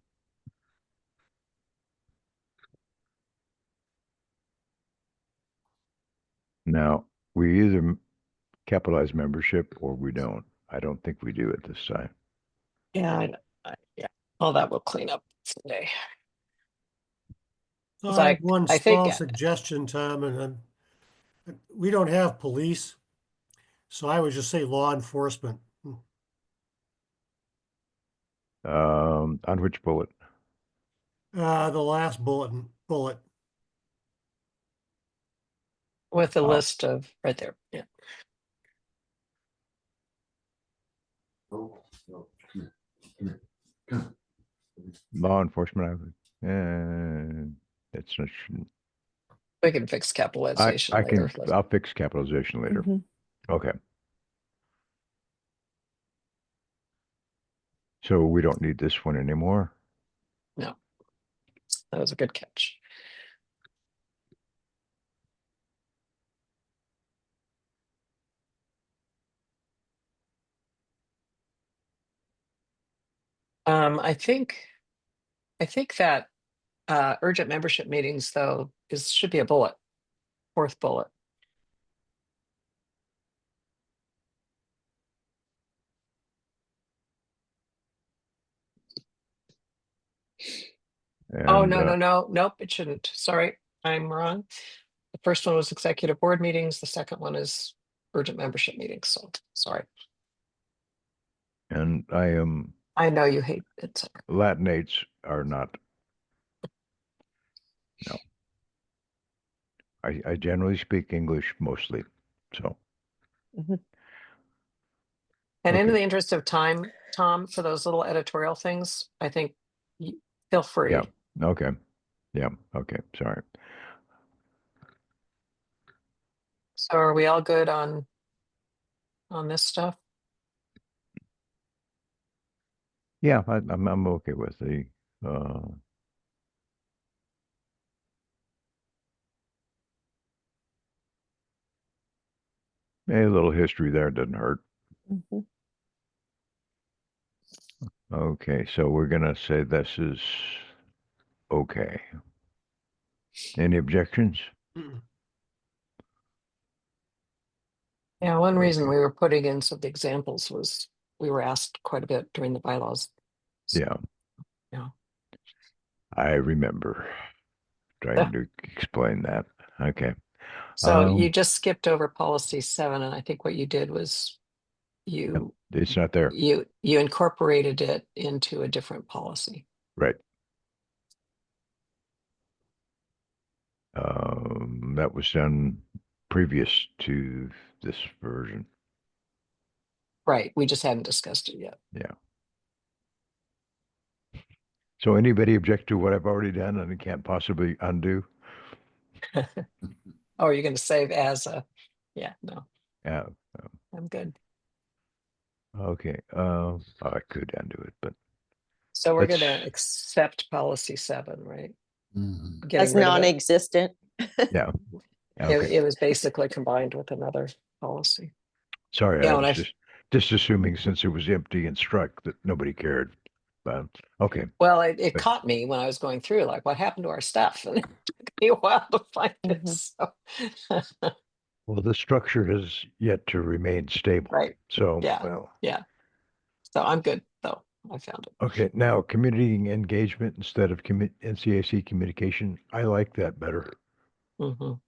Now, we either capitalize membership or we don't. I don't think we do it this time. Yeah, yeah. All that will clean up today. It's I have like one I think small suggestion, Tom, and we don't have police, so I would just say law enforcement. On which bullet? The last bullet. with the Oh. list of right there. Yeah. Oh, come here, come here, come. Law enforcement. That's not. We can fix capitalization later. I'll fix capitalization later. Mhm. Okay. So we don't need this one anymore. No, that was a good catch. I think that urgent membership meetings though should be a bullet, fourth bullet. Oh, And, no, nope, it shouldn't. Sorry, I'm wrong. The first one was executive board meetings. The second one is urgent membership meetings. So sorry. and I am I know you hate it. So. Latinates are not. No. I generally speak English mostly. So. Mhm. And in Okay. the interest of time, Tom, for those little editorial things, I think feel free. Yeah. Okay. Yeah. Okay. Sorry. So are we all good on this stuff? Yeah, I'm okay with the a little history there doesn't hurt. Mhm. Okay, so we're gonna say this is okay. Any objections? Yeah, one reason Okay. we were putting in some of the examples was we were asked quite a bit during the bylaws. Yeah. Yeah. I remember trying to explain that. Okay. So you just skipped over policy 7, and I think what you did was you It's not there. you incorporated it into a different policy. Right. That was done previous to this version. Right. We just hadn't discussed it yet. Yeah. So anybody object to what I've already done and it can't possibly undo? Oh, you're going to save as a, yeah, no, Yeah. I'm good. Okay. I could undo it, but So we're going to let's- accept policy 7, right? Mhm. Getting As rid of it. non-existent. yeah. It, Okay. it was basically combined with another policy. Sorry, Yeah, I when was just assuming since it was empty and struck that nobody cared. But okay. Well, it But- caught me when I was going through, like, what happened to our stuff? And it took me a while to find it. Mhm. So Well, the structure has yet to remain stable. Right. So, Yeah. well, Yeah. So I'm good though. I found it. okay. Now, community engagement instead of NCAC communication. I like that better. Mhm.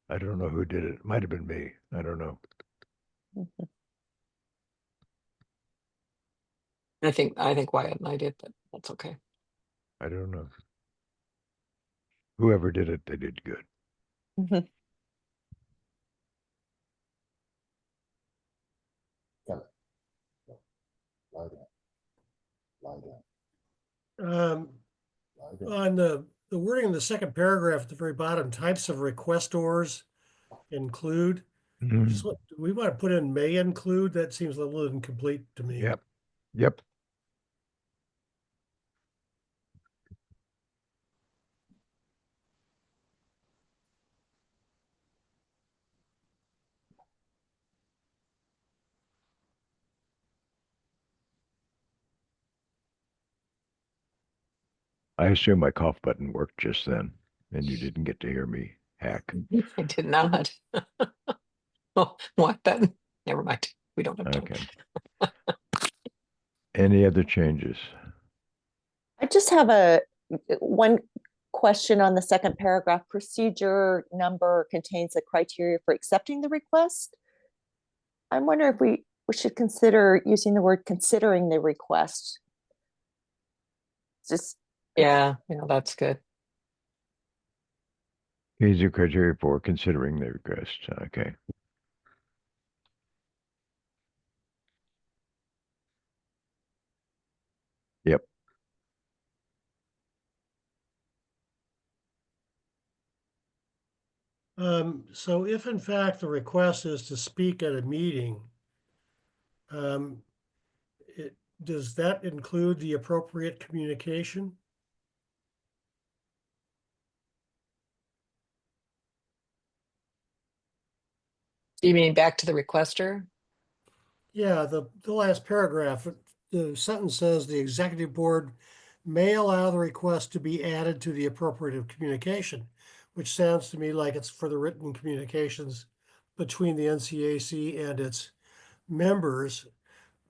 I don't know who did it. It might have been me. I don't know. I think Wyatt and I did, but that's okay. I don't know. Whoever did it, they did good. Mhm. Lie down. Lie down. Lie down. On the wording in the second paragraph at the very bottom, types of requestors include. Mhm. Do we want to put in may include? That seems a little incomplete to me. Yep. Yep. I assume my cough button worked just then, and you didn't get to hear me hack. I did not. Oh, what then? Never mind. We don't have time. Okay. Any other changes? I just have one question on the second paragraph. Procedure number contains the criteria for accepting the request. I'm wondering if we should consider using the word considering the request. Just Yeah, that's good. Here's your criteria for considering the request. Okay. Yep. So if in fact the request is to speak at a meeting, does that include the appropriate communication? You mean back to the requester? Yeah, the last paragraph, the sentence says the executive board may allow the request to be added to the appropriate communication, which sounds to me like it's for the written communications between the NCAC and its members.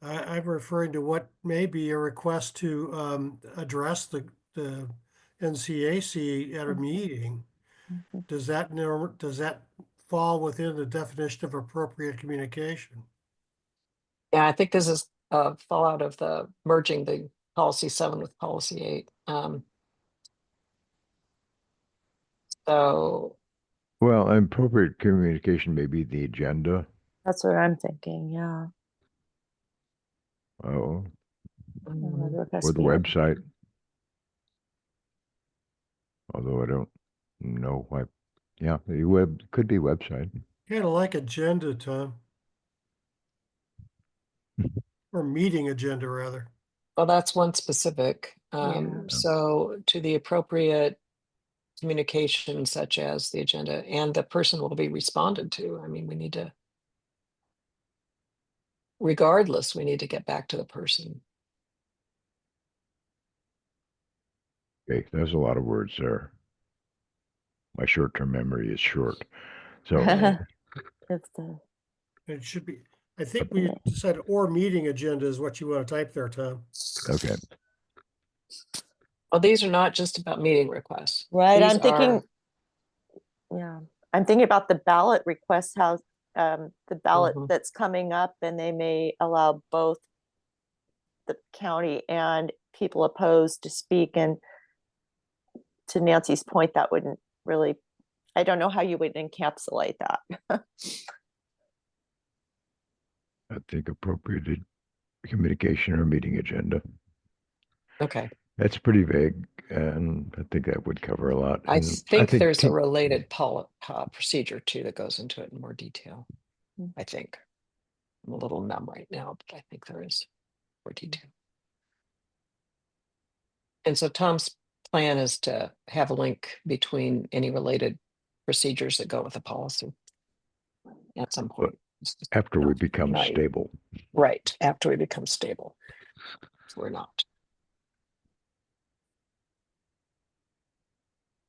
I'm referring to what may be a request to address the NCAC at a meeting. Does that fall within the definition of appropriate communication? Yeah, I think this is a fallout of the merging the policy 7 with policy 8. So Well, appropriate communication may be the agenda. that's what I'm thinking. Yeah. Oh, The request or the be added. website. Although I don't know why. Yeah, the web could be website. Kind of like agenda, Tom. Or meeting agenda, rather. well, that's one specific. Yeah. So to the appropriate communication such as the agenda, and the person will be responded to. I mean, we need to, regardless, we need to get back to the person. Okay, there's a lot of words there. My short-term memory is short. So, It's the It should be, I think we said or meeting agenda is what you want to type there, Tom. okay. Well, these are not just about meeting requests. right. These I'm thinking, are- yeah, I'm thinking about the ballot request, how the ballot Mhm. that's coming up, and they may allow both the county and people opposed to speak. And to Nancy's point, that wouldn't really, I don't know how you would encapsulate that. I think appropriate communication or meeting agenda. Okay. That's pretty vague, and I think that would cover a lot. I And think there's a related procedure too that goes into it in more detail. Mm. I think. I'm a little numb right now, but I think there is more detail. And so Tom's plan is to have a link between any related procedures that go with the policy at some point. after we not become tonight. stable. Right, after we become stable. We're not.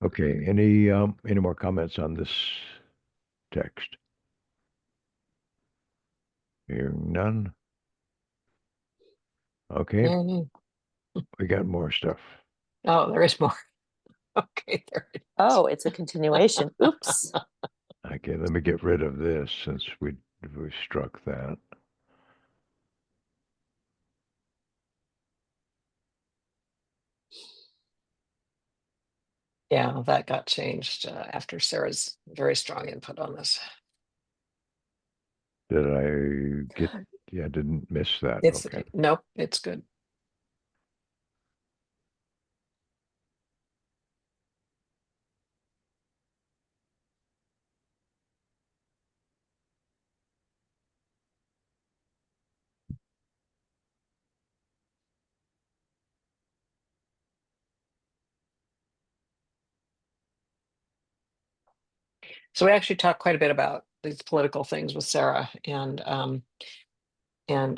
Okay, any more comments on this text? Hearing none. Okay, Yay. we got more stuff. Oh, there is more. Okay, there it is. Oh, it's a continuation. Oops. Okay, let me get rid of this since we struck that. Yeah, that got changed after Sarah's very strong input on this. Did I get, yeah, I didn't miss that. It's Okay. nope, it's good. So we actually talked quite a bit about these political things with Sarah, and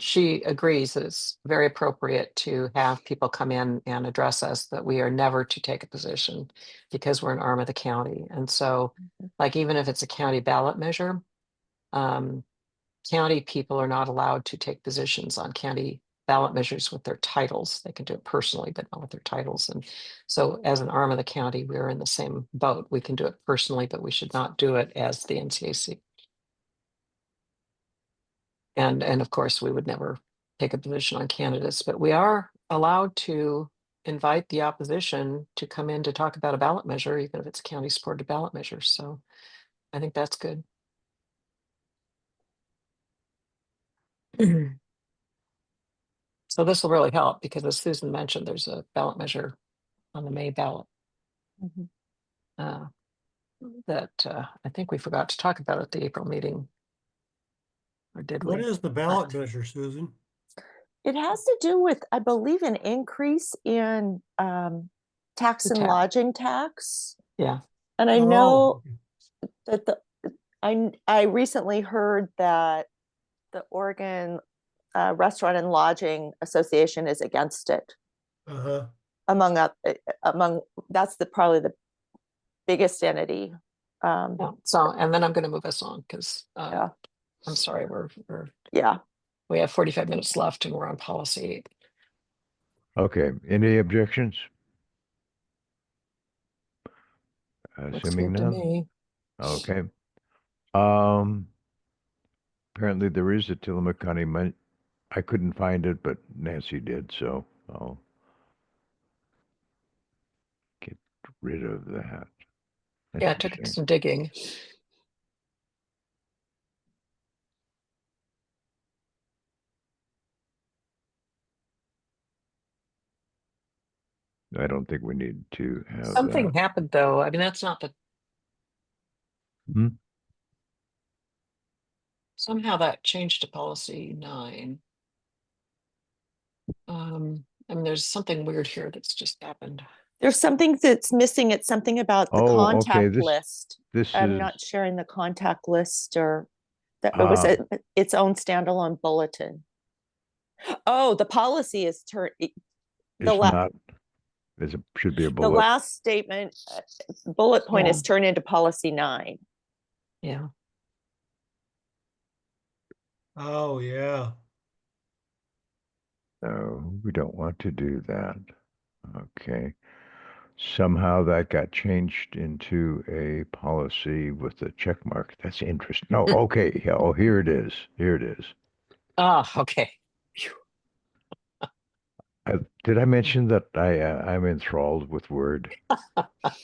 she agrees that it's very appropriate to have people come in and address us, that we are never to take a position because we're an arm of the county. And so, like, even if it's a county ballot measure, county people are not allowed to take positions on county ballot measures with their titles. They can do it personally, but not with their titles. And so as an arm of the county, we're in the same boat. We can do it personally, but we should not do it as the NCAC. And of course, we would never take a position on candidates, but we are allowed to invite the opposition to come in to talk about a ballot measure, even if it's a county supported ballot measure. So I think that's good. So this will really help because, as Susan mentioned, there's a ballot measure on the May ballot Mhm. uh, that I think we forgot to talk about at the April meeting. Or did What we? is the ballot measure, Susan? It has to do with, I believe, an increase in tax The and tax. lodging tax. Yeah. And I Oh, know that I recently heard that the Oregon Restaurant and Lodging Association is against it. uh-huh. Among that's probably the biggest entity. Yeah. So, and then I'm going to move us on because Yeah. I'm sorry, Yeah. we have 45 minutes left and we're on policy. Okay, any objections? Looks Assuming good to none. me. Okay. Apparently there is a Tillamook County, I couldn't find it, but Nancy did, so I'll get rid of that. That's Yeah, a it took shame. some digging. I don't think we need to have Something that. happened though. I mean, that's not the, Hmm? somehow that changed to policy 9. I mean, there's something weird here that's just happened. There's something that's missing. It's something about the Oh, okay, contact list. This I'm is, not sharing the contact list, or that it was its own standalone bulletin. Oh, the policy is the it's not, should be a the bullet. last statement bullet point Yeah. is turned into policy 9. Yeah. Oh, yeah. No, we don't want to do that. Okay. Somehow that got changed into a policy with a check mark. That's interesting. No, okay. Yeah, oh, here it is. Here it is. Ah, okay. Did I mention that I'm enthralled with Word?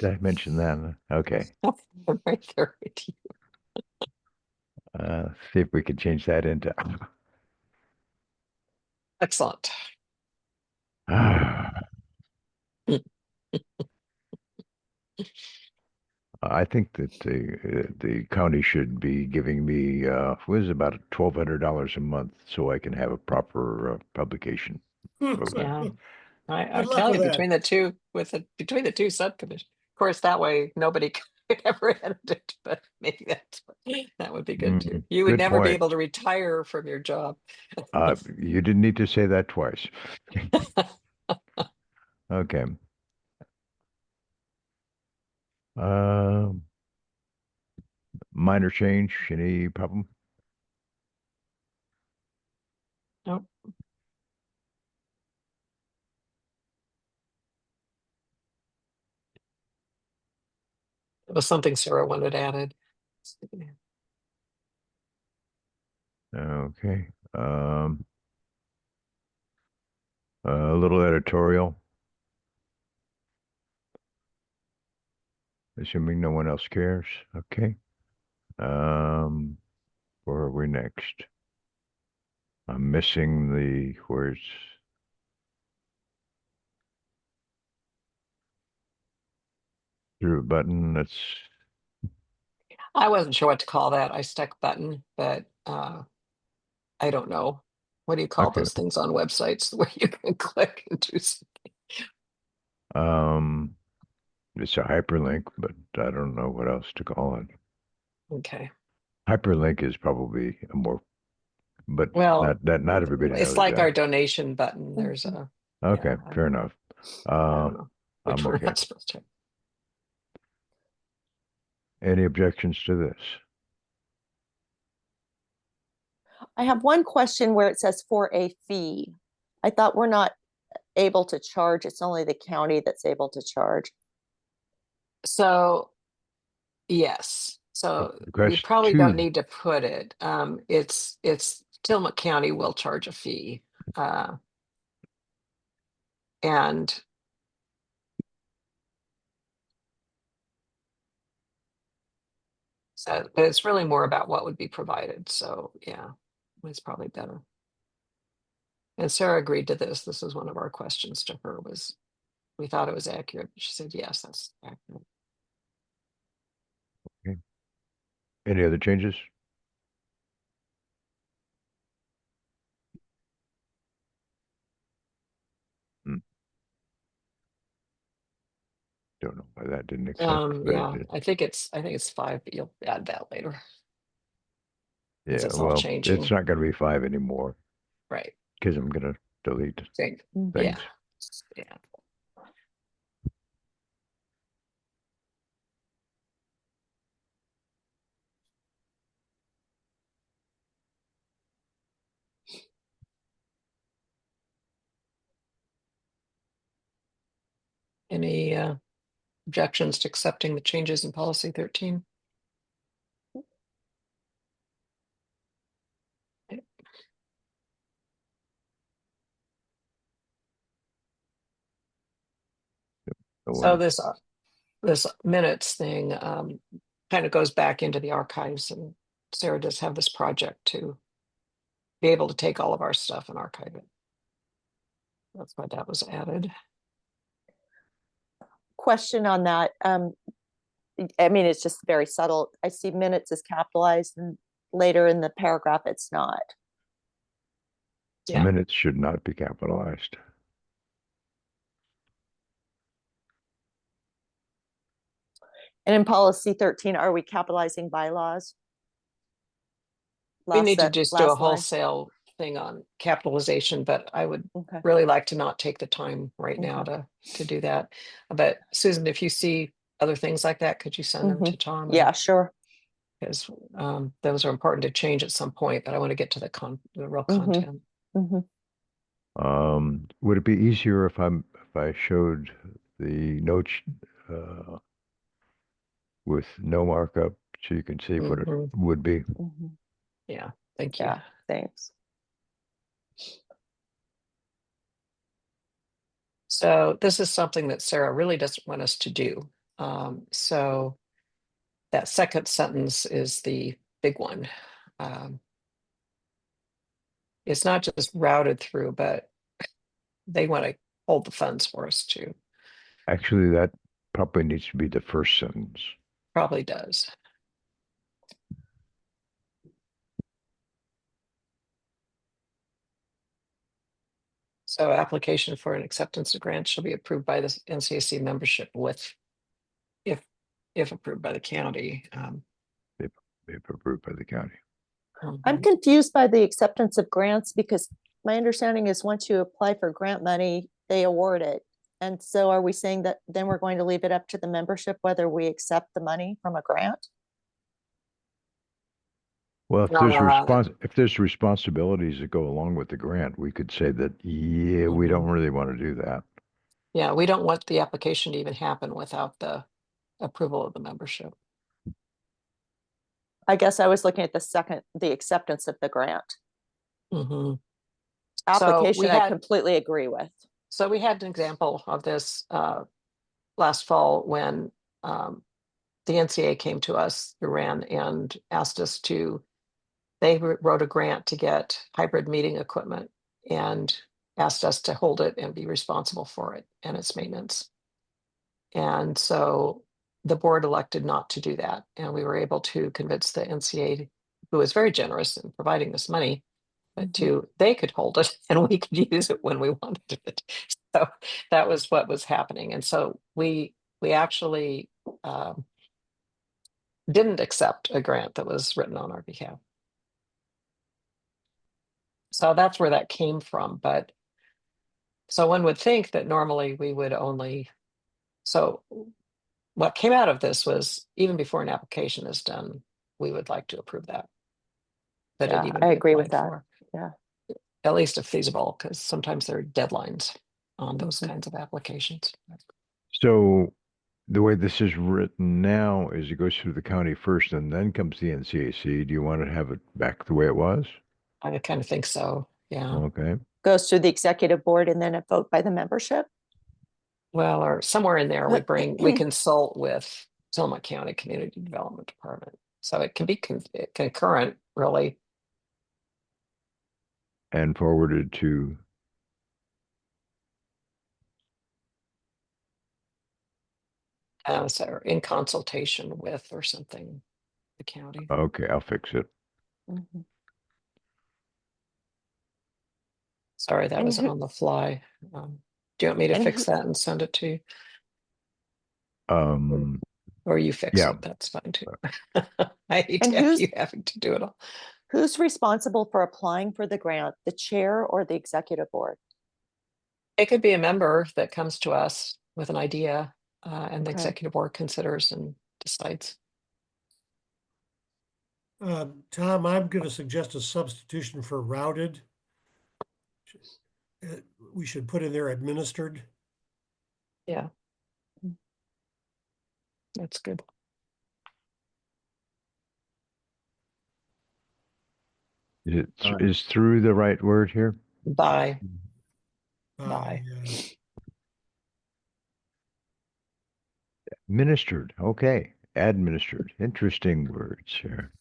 Did I mention that? Okay. I'm right there with you. See if we can change that into. Excellent. I think that the county should be giving me what is it, about $1,200 a month so I can have a proper publication. Yeah. I Good luck tell with you, that. between the two subcommittees, of course, that way nobody could ever edit it, but maybe that would be good too. You would Good never be point. able to retire from your job. You didn't need to say that twice. Okay. minor change, any problem? Nope. It was something Sarah wanted added. Okay. A little editorial. Assuming no one else cares. Okay. Where are we next? I'm missing the words. Through a button. That's I wasn't sure what to call that. I stuck button, but I don't know. What do you call okay. those things on websites where you can click and do something? It's a hyperlink, but I don't know what else to call it. Okay. Hyperlink is probably a more, but Well, not everybody it's knows like our that. donation button. There's a, Okay, yeah, fair enough. I don't know which I'm we're okay. not supposed to. Any objections to this? I have one question where it says for a fee. I thought we're not able to charge. It's only the county that's able to charge. So, yes. So we Request probably don't two. need to put it. It's Tillamook County will charge a fee. And so, but it's really more about what would be provided. So yeah, it's probably better. And Sarah agreed to this. This was one of our questions to her was, we thought it was accurate. She said, yes, that's accurate. Okay. Any other changes? Hmm. Don't know why that didn't accept, but it Yeah, did. I think it's 5, but you'll add that later. Yeah, It's all well, changing. it's not going to be 5 anymore Right. because I'm going to delete Same. Mhm. things. Yeah. Yeah. Any objections to accepting the changes in policy 13? The So one, this minutes thing kind of goes back into the archives, and Sarah does have this project to be able to take all of our stuff and archive it. That's why that was added. Question on that. I mean, it's just very subtle. I see minutes is capitalized and later in the paragraph, it's not. Yeah. minutes should not be capitalized. And in policy 13, are we capitalizing bylaws? We need to just do a last line. wholesale thing on capitalization, but I would Okay. really like to not take the time right now to do that. But Susan, if you see other things like that, could you send them to Tom? Yeah, sure. Because those are important to change at some point, but I want to get to the real content. Would it be easier if I showed the notes with no markup so you can see what it would be? Yeah, thank you. Yeah, thanks. So this is something that Sarah really doesn't want us to do. So that second sentence is the big one. It's not just routed through, but they want to hold the funds for us too. Actually, that probably needs to be the first sentence. Probably does. So application for an acceptance of grant shall be approved by the NCAC membership with, if approved by the county. If approved by the county. I'm confused by the acceptance of grants because my understanding is once you apply for grant money, they award it. And so are we saying that then we're going to leave it up to the membership whether we accept the money from a grant? Well, Uh, if there's responsibilities that go along with the grant, we could say that, yeah, we don't Mhm. really want to do that. Yeah, we don't want the application to even happen without the approval of the membership. I guess I was looking at the acceptance of the grant. Mhm. Application, I completely agree with. So we had an example of this last fall when the NCA came to us through RAN and asked us to, they wrote a grant to get hybrid meeting equipment and asked us to hold it and be responsible for it and its maintenance. And so the board elected not to do that. And we were able to convince the NCA, who was very generous in providing this money, but they could hold it and we could use it when we wanted it. So that was what was happening. And so we actually didn't accept a grant that was written on our behalf. So that's where that came from. But so one would think that normally we would only, so what came out of this was even before an application is done, we would like to approve that. That it Yeah, even I be agree with applied that. for. Yeah. At least if feasible, because sometimes there are deadlines on those Mhm. kinds of applications. So the way this is written now is it goes through the county first and then comes the NCAC. Do you want to have it back the way it was? I kind of think so, yeah. Okay. Goes through the executive board and then a vote by the membership. Well, or somewhere in there, we consult with Tillamook County Community Development Department. So it can be concurrent, really. And forwarded to, So in consultation with or something, the county. okay, I'll fix it. Mhm. Sorry, that And was who- on the fly. Do you want me to and fix who- that and send it to you? Um, Or you fix yeah. it, that's fine too. I hate And to have who's- you having to do it all. Who's responsible for applying for the grant, the chair or the executive board? It could be a member that comes to us with an idea, and the Okay. executive board considers and decides. Tom, I'm going to suggest a substitution for routed. We should put in there administered. Yeah. That's good. Is through the right word here? By. By, Ministered. Okay. Administered. Interesting words here.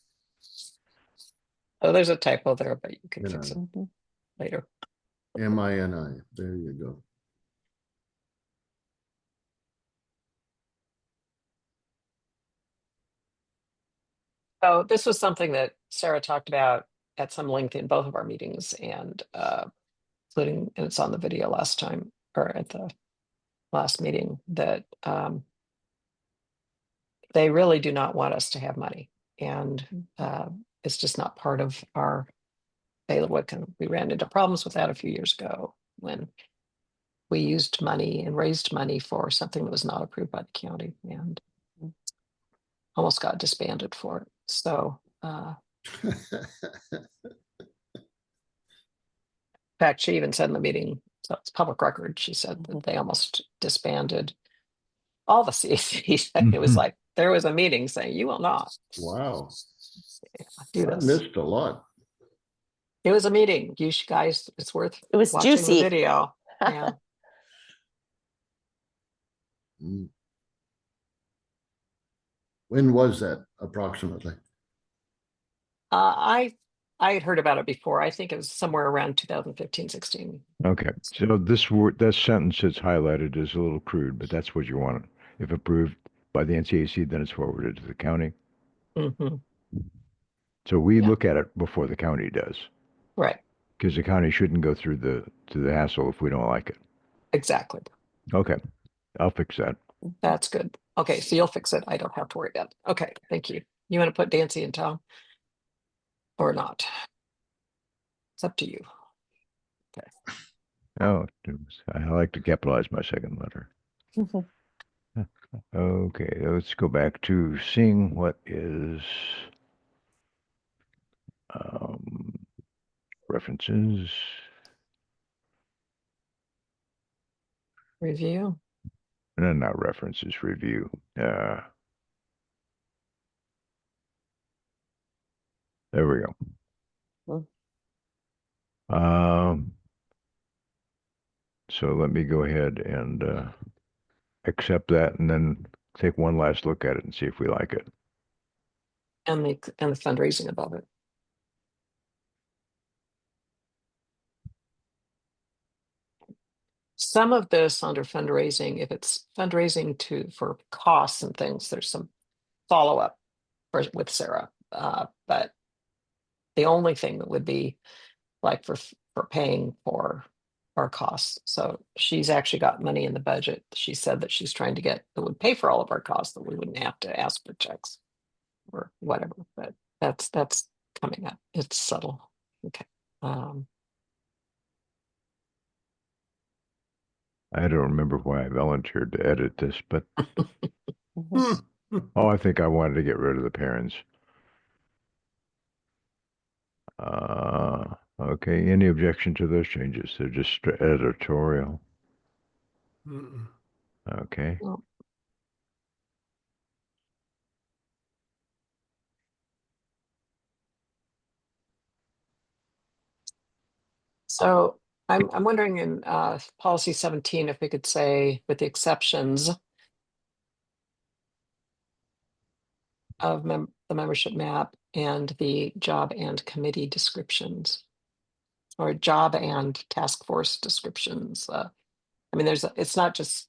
Oh, there's a typo there, but you can You fix it know, later. MINI, there you go. So this was something that Sarah talked about at some length in both of our meetings and including, and it's on the video last time or at the last meeting, that they really do not want us to have money. And it's just not part of our bailiwick. And we ran into problems with that a few years ago when we used money and raised money for something that was not approved by the county and almost got disbanded for it. So in fact, she even said in the meeting, so it's public record, she said that they almost disbanded all the CACs. It was like, there was a meeting saying, you will not Wow, do I this. missed a lot. It was a meeting. You guys, it's worth It was watching juicy. the video. Yeah. Mm. When was that approximately? I had heard about it before. I think it was somewhere around 2015, 16. Okay. So this word, that sentence that's highlighted is a little crude, but that's what you want. If approved by the NCAC, then it's forwarded to the county. Mm-hmm. So we Yeah. look at it before the county does, Right. because the county shouldn't go through the hassle if we don't like it. Exactly. Okay. I'll fix that. That's good. Okay, so you'll fix it. I don't have to worry about it. Okay, thank you. You want to put Dancy and Tom? Or not? It's up to you. Oh, I like to capitalize my second letter. Mhm. Okay, let's go back to seeing what is References. Review. No, not references, review. There we go. So let me go ahead and accept that and then take one last look at it and see if we like it. And the fundraising above it. Some of this under fundraising, if it's fundraising for costs and things, there's some follow-up with Sarah. But the only thing that would be like for paying for our costs. So she's actually got money in the budget. She said that she's trying to get that would pay for all of our costs, that we wouldn't have to ask for checks or whatever. But that's coming up. It's subtle. Okay. I don't remember why I volunteered to edit this, but Mhm. oh, I think I wanted to get rid of the parents. Okay, any objection to those changes? They're just editorial. Mm-mm. Okay. Well, so I'm wondering in policy 17 if we could say with the exceptions of the membership map and the job and committee descriptions, or job and task force descriptions. I mean, it's not just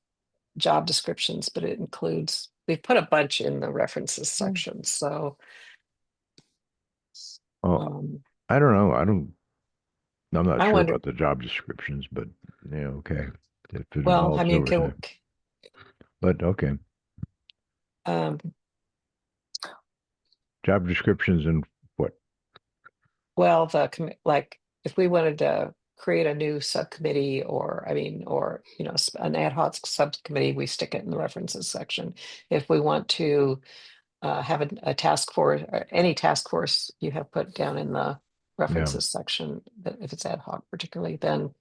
job descriptions, but it includes, we've put a bunch in the references section. So Oh, I don't know. I'm not I sure wonder, about the job descriptions, but yeah, okay. If it well, I involves mean, overtime. But okay. Job descriptions and what? well, like if we wanted to create a new subcommittee, or an ad hoc subcommittee, we stick it in the references section. If we want to have a task force, or any task force you have put down in the references section, that if it's ad hoc particularly, then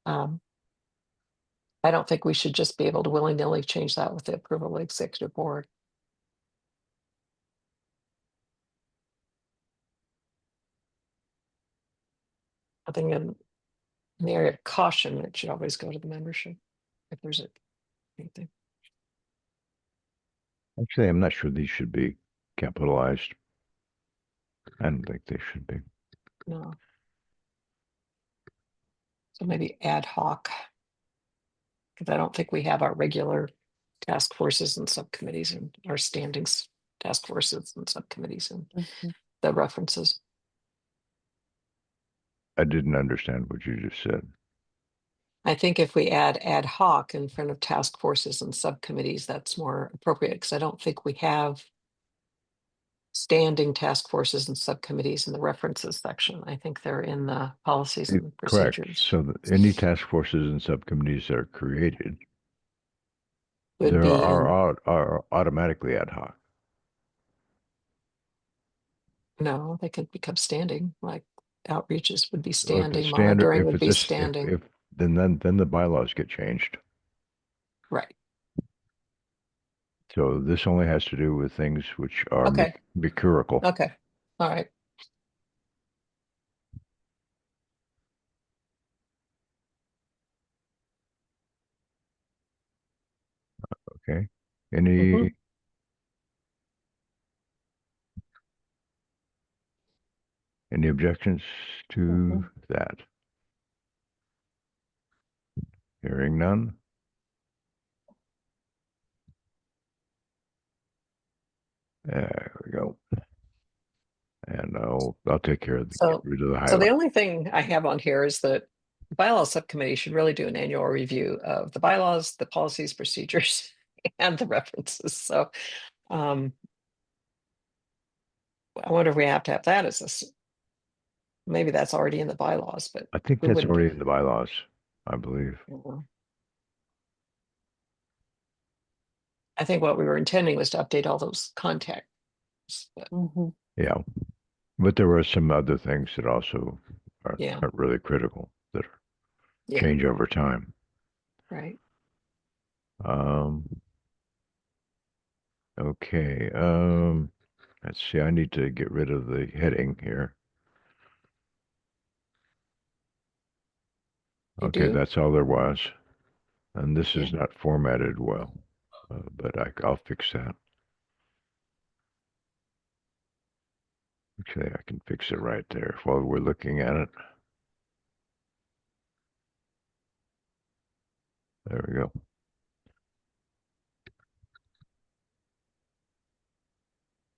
I don't think we should just be able to willy-nilly change that with the approval of the executive board. I think in the area of caution, it should always go to the membership if there's anything. Actually, I'm not sure these should be capitalized. I don't think they should be. No. So maybe ad hoc, because I don't think we have our regular task forces and subcommittees and our standings task forces and subcommittees and the references. I didn't understand what you just said. I think if we add ad hoc in front of task forces and subcommittees, that's more appropriate, because I don't think we have standing task forces and subcommittees in the references section. I think they're in the policies and Correct. procedures. So that any task forces and subcommittees that are created, Would there be are automatically ad hoc. no, they could become standing, like outreaches would be So if it's standing, standard, monitoring if would it's be if standing. then the bylaws get changed. Right. So this only has to do with things which are Okay. mercurial. Okay. All right. Okay. Any objections to that? Hearing none. There we go. And I'll take care of get rid of the So highlight. the only thing I have on here is that the bylaws subcommittee should really do an annual review of the bylaws, the policies, procedures, and the references. So I wonder if we have to have that as this. Maybe that's already in the bylaws, but I think we that's wouldn't already in the bylaws, I believe. I think what we were intending was to update all those contacts. But Yeah. But there were some other things that also Yeah. aren't really critical that Yeah, change over time. right. Um, okay. Let's see. I need to get rid of the heading here. You Okay, do? that's all there was. And this Yeah. is not formatted well, but I'll fix that. Okay, I can fix it right there while we're looking at it. There we go.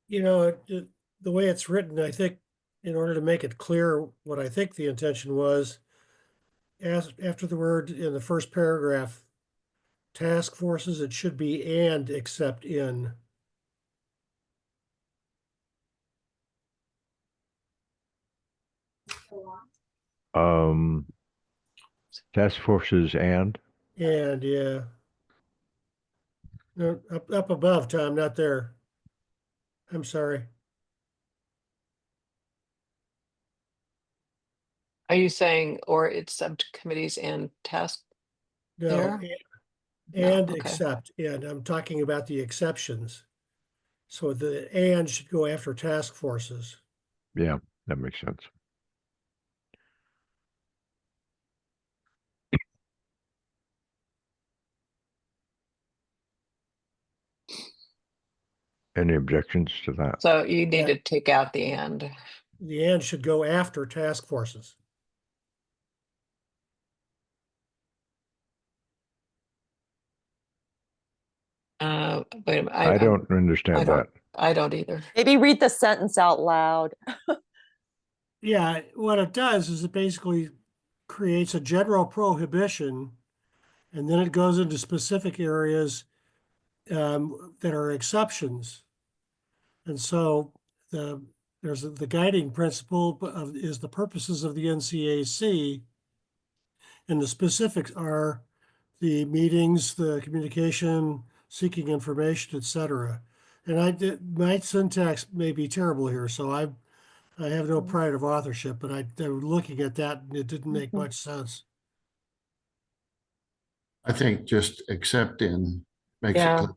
You know, the way it's written, I think in order to make it clear what I think the intention was, after the word in the first paragraph, task forces, it should be and except in. Um, task forces and And yeah. No, up above, Tom, not there. I'm sorry. Are you saying, or it's subcommittees and task No, there? No, and okay. except, and I'm talking about the exceptions. So the and should go after task forces. yeah, that makes sense. Any objections to that? So you need Yeah. to take out the and. The and should go after task forces. Wait a minute. I don't understand that. I don't either. Maybe read the sentence out loud. Yeah, what it does is it basically creates a general prohibition, and then it goes into specific areas that are exceptions. And so there's the guiding principle is the purposes of the NCAC, and the specifics are the meetings, the communication, seeking information, etc. And my syntax may be terrible here, so I have no pride of authorship, but they were looking at that and it didn't make much sense. I think just accept in makes it Yeah, clear.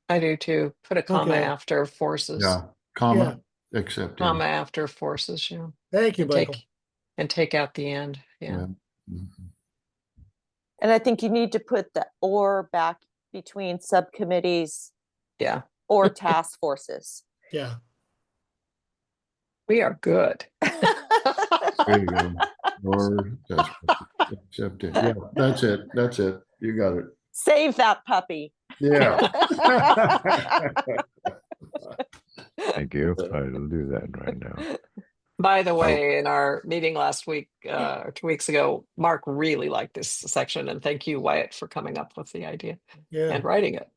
I do too. Put a comma Okay. after forces. Yeah, comma, accept in. Comma after forces, yeah. Thank you, And Michael. take out the end. Yeah. Yeah. Mhm. And I think you need to put the or back between subcommittees Yeah. or task forces. Yeah. We are good. There you go. Or just accept in. Yeah, that's it. That's it. You got it. Save that puppy. Yeah. Thank you. I'll do that right now. By the way, in our meeting last week, or 2 weeks ago, Mark really liked this section, and thank you, Wyatt, for coming up with the idea Yeah. and writing it.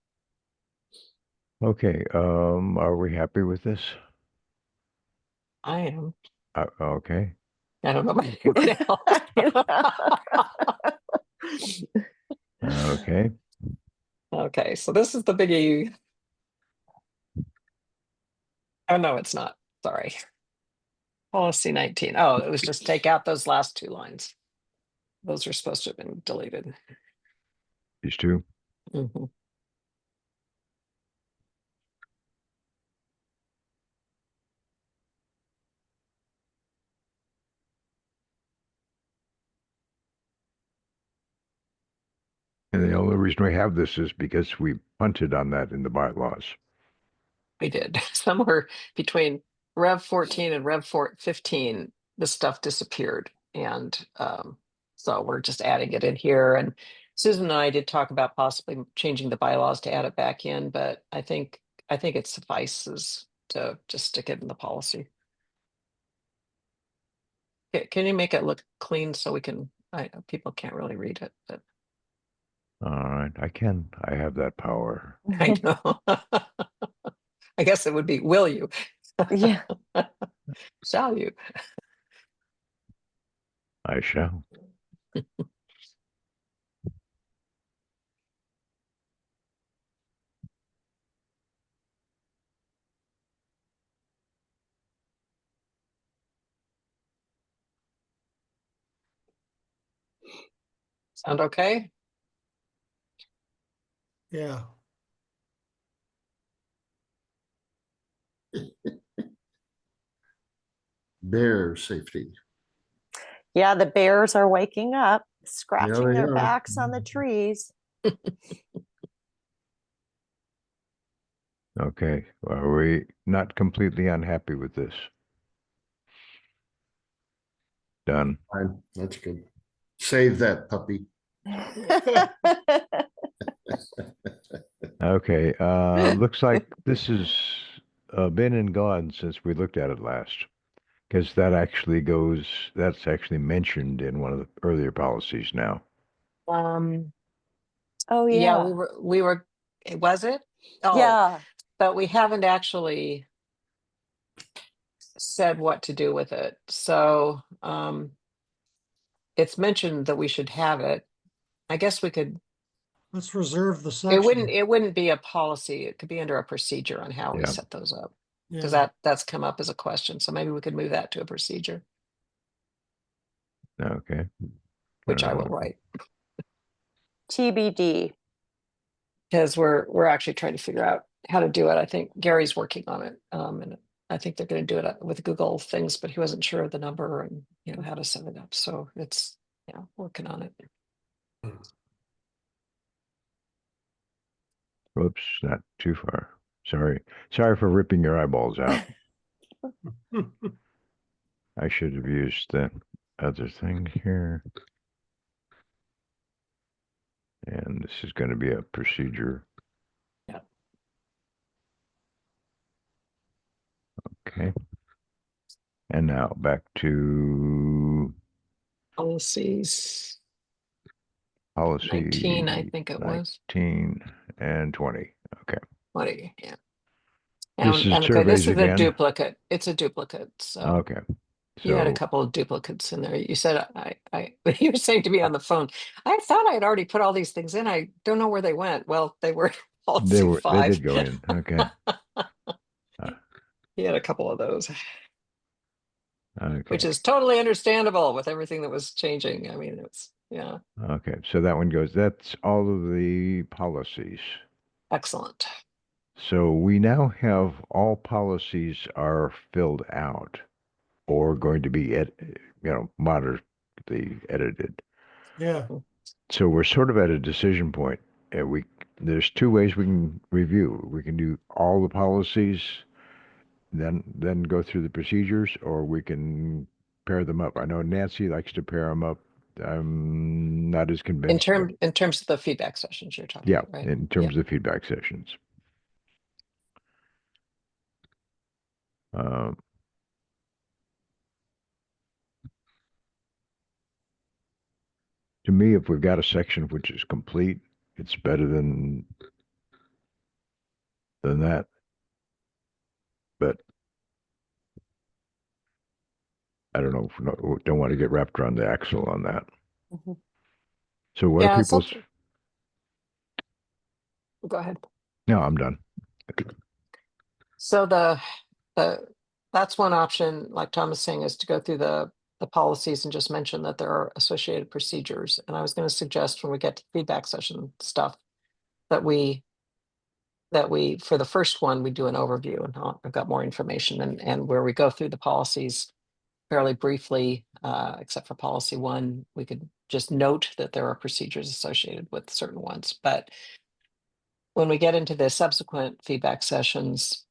Okay, are we happy with this? I am. Okay. I don't know about anyone else. Okay. Okay, so this is the biggie. Oh, no, it's not. Sorry. Policy 19. Oh, it was just take out those last two lines. Those are supposed to have been deleted. These two. Mhm. And the only reason we have this is because we punted on that in the bylaws. We did. Somewhere between Rev 14 and Rev 15, this stuff disappeared. And so we're just adding it in here. And Susan and I did talk about possibly changing the bylaws to add it back in, but I think it suffices to just stick it in the policy. Can you make it look clean so we can, people can't really read it, but All right, I can. I have that power. I know. I guess it would be, will you? Yeah. Shall you? I shall. Sound okay? Yeah. Bear safety. Yeah, the bears are waking up, scratching they their are. backs on the trees. Okay, are we not completely unhappy with this? Done. Fine, that's good. Save that puppy. Okay, looks like this has been and gone since we looked at it last. Because that's actually mentioned in one of the earlier policies now. Oh, Yeah, yeah. was it? Oh, Yeah. but we haven't actually said what to do with it. So it's mentioned that we should have it. I guess we could, Let's reserve the it section. wouldn't be a policy. It could be under a procedure on how we Yeah. set those up. Because Yeah. that's come up as a question. So maybe we could move that to a procedure, Okay. which I will write. TBD. Because we're actually trying to figure out how to do it. I think Gary's working on it. And I think they're going to do it with Google things, but he wasn't sure of the number and how to set it up. So it's working on it. Whoops, not too far. Sorry for ripping your eyeballs out. I should have used the other thing here. And this is going to be a procedure. Yeah. Okay. And now back to Policies policy 19, I think it was 19 and 20. Okay. 20. Yeah. This is And okay, surveys this is a again. duplicate. It's a duplicate. So Okay. you had a So couple of duplicates in there. You said you were saying to me on the phone, I thought I had already put all these things in. I don't know where they went. Well, they were policy they 5. did go in. Okay. He had a couple of those, Okay. which is totally understandable with everything that was changing. I mean, yeah, Okay. So that one goes. That's all of the policies. excellent. So we now have all policies are filled out or going to be moderately edited. Yeah. So we're sort of at a decision point. There's two ways we can review. We can do all the policies, then go through the procedures, or we can pair them up. I know Nancy likes to pair them up. I'm not as In convinced. terms of the feedback sessions you're talking Yeah, about, right? in terms of feedback sessions. Um, to me, if we've got a section which is complete, it's better than that. But I don't know. Don't want to get wrapped around the axle on that. Mhm. So what are people's? Go ahead. No, I'm done. So that's one option, like Tom is saying, is to go through the policies and just mention that there are associated procedures. And I was going to suggest when we get to feedback session stuff that we for the first one we do an overview and I've got more information and where we go through the policies fairly briefly, except for policy 1, we could just note that there are procedures associated with certain ones. But when we get into the subsequent feedback sessions,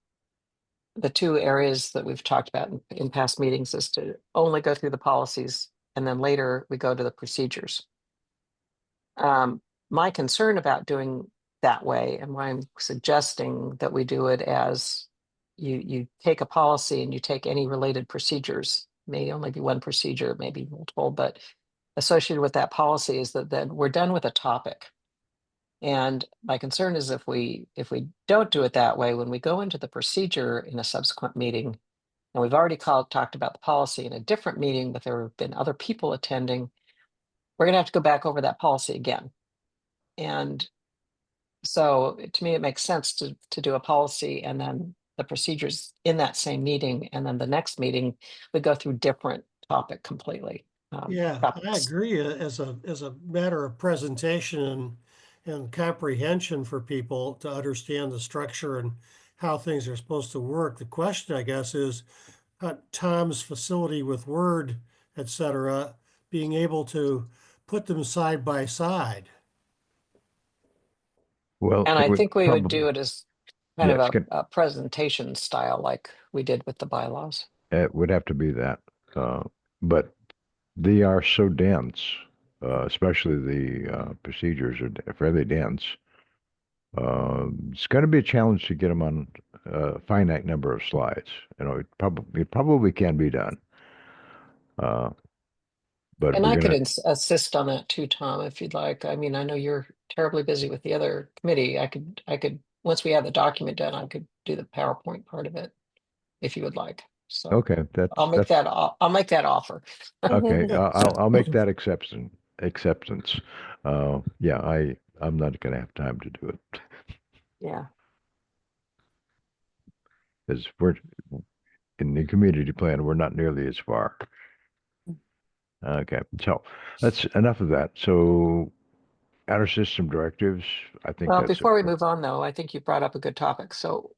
the two areas that we've talked about in past meetings is to only go through the policies and then later we go to the procedures. My concern about doing that way and why I'm suggesting that we do it as you take a policy and you take any related procedures, may only be one procedure, maybe multiple, but associated with that policy is that then we're done with a topic. And my concern is if we don't do it that way, when we go into the procedure in a subsequent meeting, and we've already talked about the policy in a different meeting, but there have been other people attending, we're going to have to go back over that policy again. And so to me, it makes sense to do a policy and then the procedures in that same meeting. And then the next meeting, we go through different topic completely. Yeah, I topics. agree. As a matter of presentation and comprehension for people to understand the structure and how things are supposed to work. The question, I guess, is Tom's facility with Word, et cetera, being able to put them side by side. Well, And it I would think we would probably, do it as kind yeah, of a presentation style like we did with the bylaws. it would have to be that. Uh, but they are so dense, especially the procedures are fairly dense. It's going to be a challenge to get them on a finite number of slides. You know, it probably can be done. Uh, but And we're I could gonna, assist on that too, Tom, if you'd like. I mean, I know you're terribly busy with the other committee. I could, once we have the document done, I could do the PowerPoint part of it if you would like. So okay, I'll make that offer. okay. Yeah. I'll make that acceptance. Yeah, I'm not gonna have time to do it Yeah. because we're in the community plan. We're not nearly as far. Okay, so that's enough of that. So outer system directives, I think Well, that's it. before we move on though, I think you brought up a good topic. So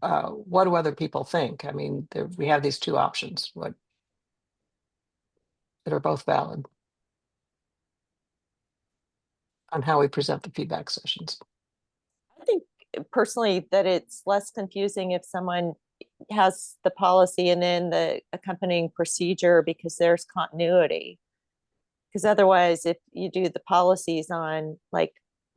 what do other people think? I mean, we have these two options, that are both valid on how we present the feedback sessions. I think personally that it's less confusing if someone has the policy and then the accompanying procedure because there's continuity. Because otherwise, if you do the policies on like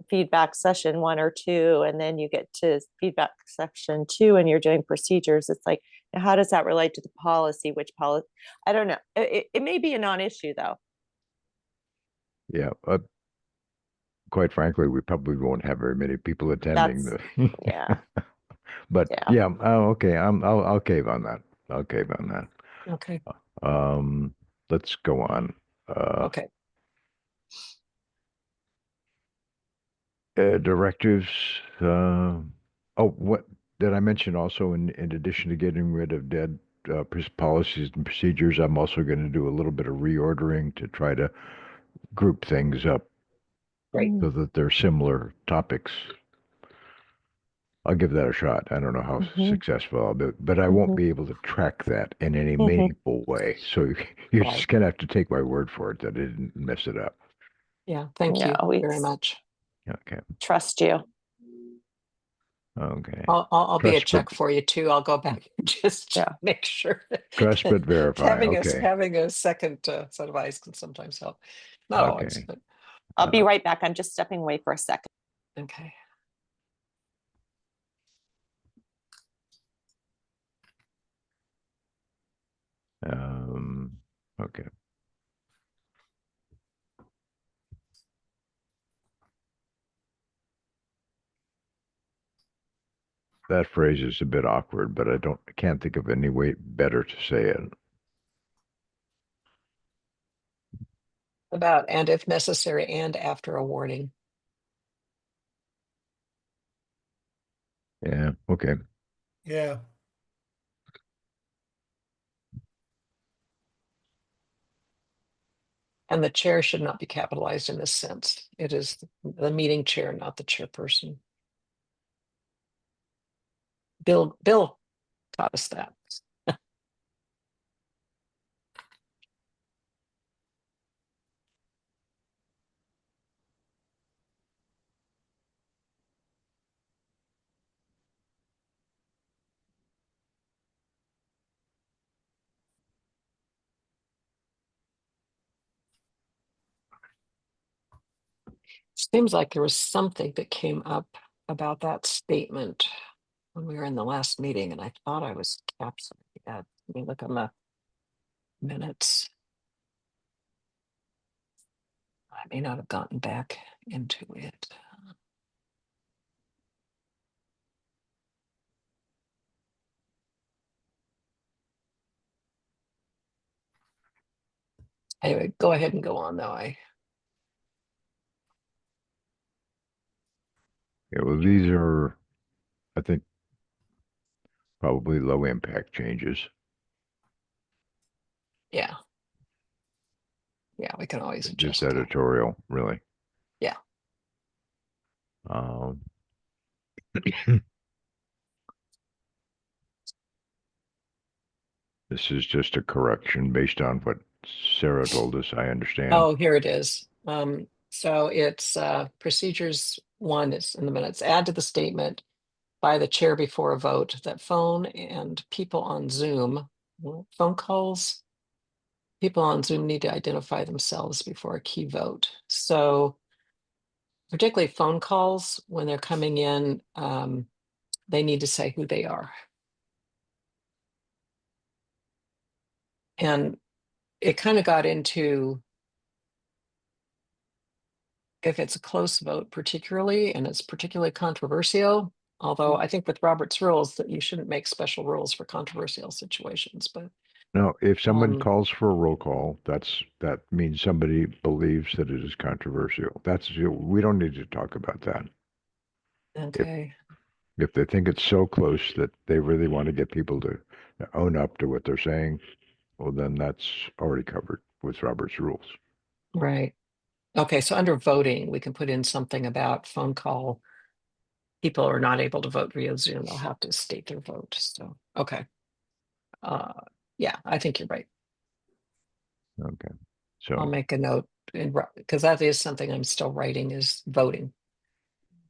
feedback session 1 or 2, and then you get to feedback section 2 and you're doing procedures, it's like, how does that relate to the policy? Which policy? I don't know. It may be a non-issue though. Yeah, quite frankly, we probably won't have very many people attending That's, the. yeah, But yeah. yeah, okay, I'll cave on that. I'll cave on that. Okay. Um, let's go on. Okay. Directives. Oh, what did I mention also in addition to getting rid of dead policies and procedures, I'm also going to do a little bit of reordering to try to group things up Great. so that they're similar topics. I'll give that a shot. I don't know how successful I'll be, but I won't be able to track that in any meaningful way. So you're Right. just going to have to take my word for it that I didn't mess it up. Yeah. Thank Yeah, you we very much. Okay. trust you. Okay. I'll be a Trust but check for you too. I'll go back and just Yeah. make sure trust but verify. Okay. having a second set of eyes can sometimes help. Not always, Okay. but I'll be right back. I'm just stepping away for a second. okay. Okay. That phrase is a bit awkward, but I can't think of any way better to say it. About and if necessary and after a warning. Yeah. Okay. Yeah. And the chair should not be capitalized in this sense. It is the meeting chair, not the chairperson. Bill taught us that. Seems like there was something that came up about that statement when we were in the last meeting, and I thought I was capturing that. Let me look on the minutes. I may not have gotten back into it. Anyway, go ahead and go on though. Yeah. Well, these are, I think, probably low impact changes. Yeah. Yeah, we can always Just adjust that. editorial, really. Yeah. Um, this is just a correction based on what Sarah told us, I understand. Oh, here it is. So it's procedures 1 is in the minutes. Add to the statement by the chair before a vote that phone and people on Zoom, phone calls, people on Zoom need to identify themselves before a key vote. So particularly phone calls, when they're coming in, they need to say who they are. And it kind of got into, if it's a close vote particularly, and it's particularly controversial, although I think with Robert's rules that you shouldn't make special rules for controversial situations, but No, if someone Um, calls for a roll call, that means somebody believes that it is controversial. We don't need to talk about that. okay, If they think it's so close that they really want to get people to own up to what they're saying, well, then that's already covered with Robert's rules. right. Okay, so under voting, we can put in something about phone call. People are not able to vote via Zoom, they'll have to state their vote, so, okay. Yeah, I think you're right. Okay. I'll So, make a note, because that is something I'm still writing, is voting.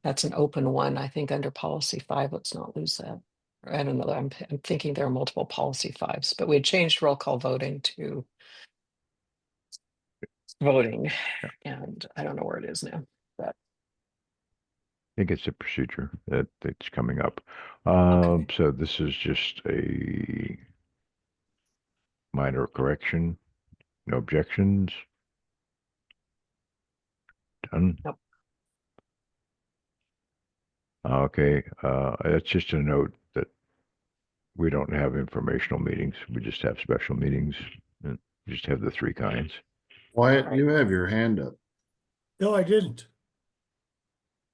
That's an open one, I think under policy 5, let's not lose that. I don't know, I'm thinking there are multiple policy 5s, but we had changed roll call voting to voting, and I don't know where it is now, but I think it's a procedure that's coming up. okay. So this is just a minor correction. No objections. Done. Yep. Okay. It's just a note that we don't have informational meetings. We just have special meetings. And just have the 3 kinds. Wyatt, Right. you have your hand up. No, I didn't.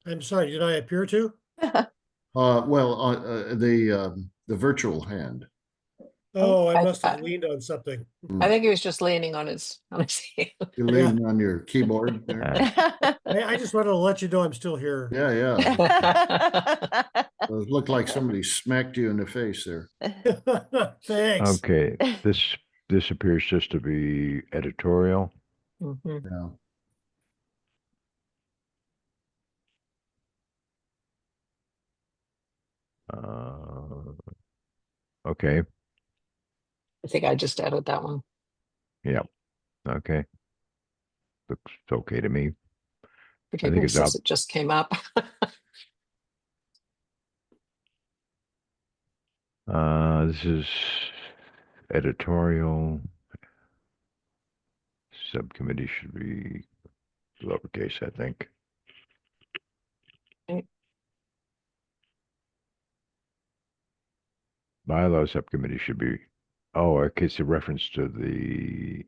I'm sorry, did I appear to? The virtual hand. Oh, I I, must have I, leaned on something. I think he was just leaning on his heel. You leaning on your keyboard there? I just wanted to let you know I'm still here. Yeah, yeah. It looked like somebody smacked you in the face there. Thanks. Okay. This appears just to be editorial. Mhm. Yeah. Okay. I think I just added that one. Yeah. Okay. Looks okay to me. Particularly it's out. since it just came up. This is editorial. Subcommittee should be lowercase, I think. Okay. Bylaws subcommittee should be, oh, okay, it's a reference to the,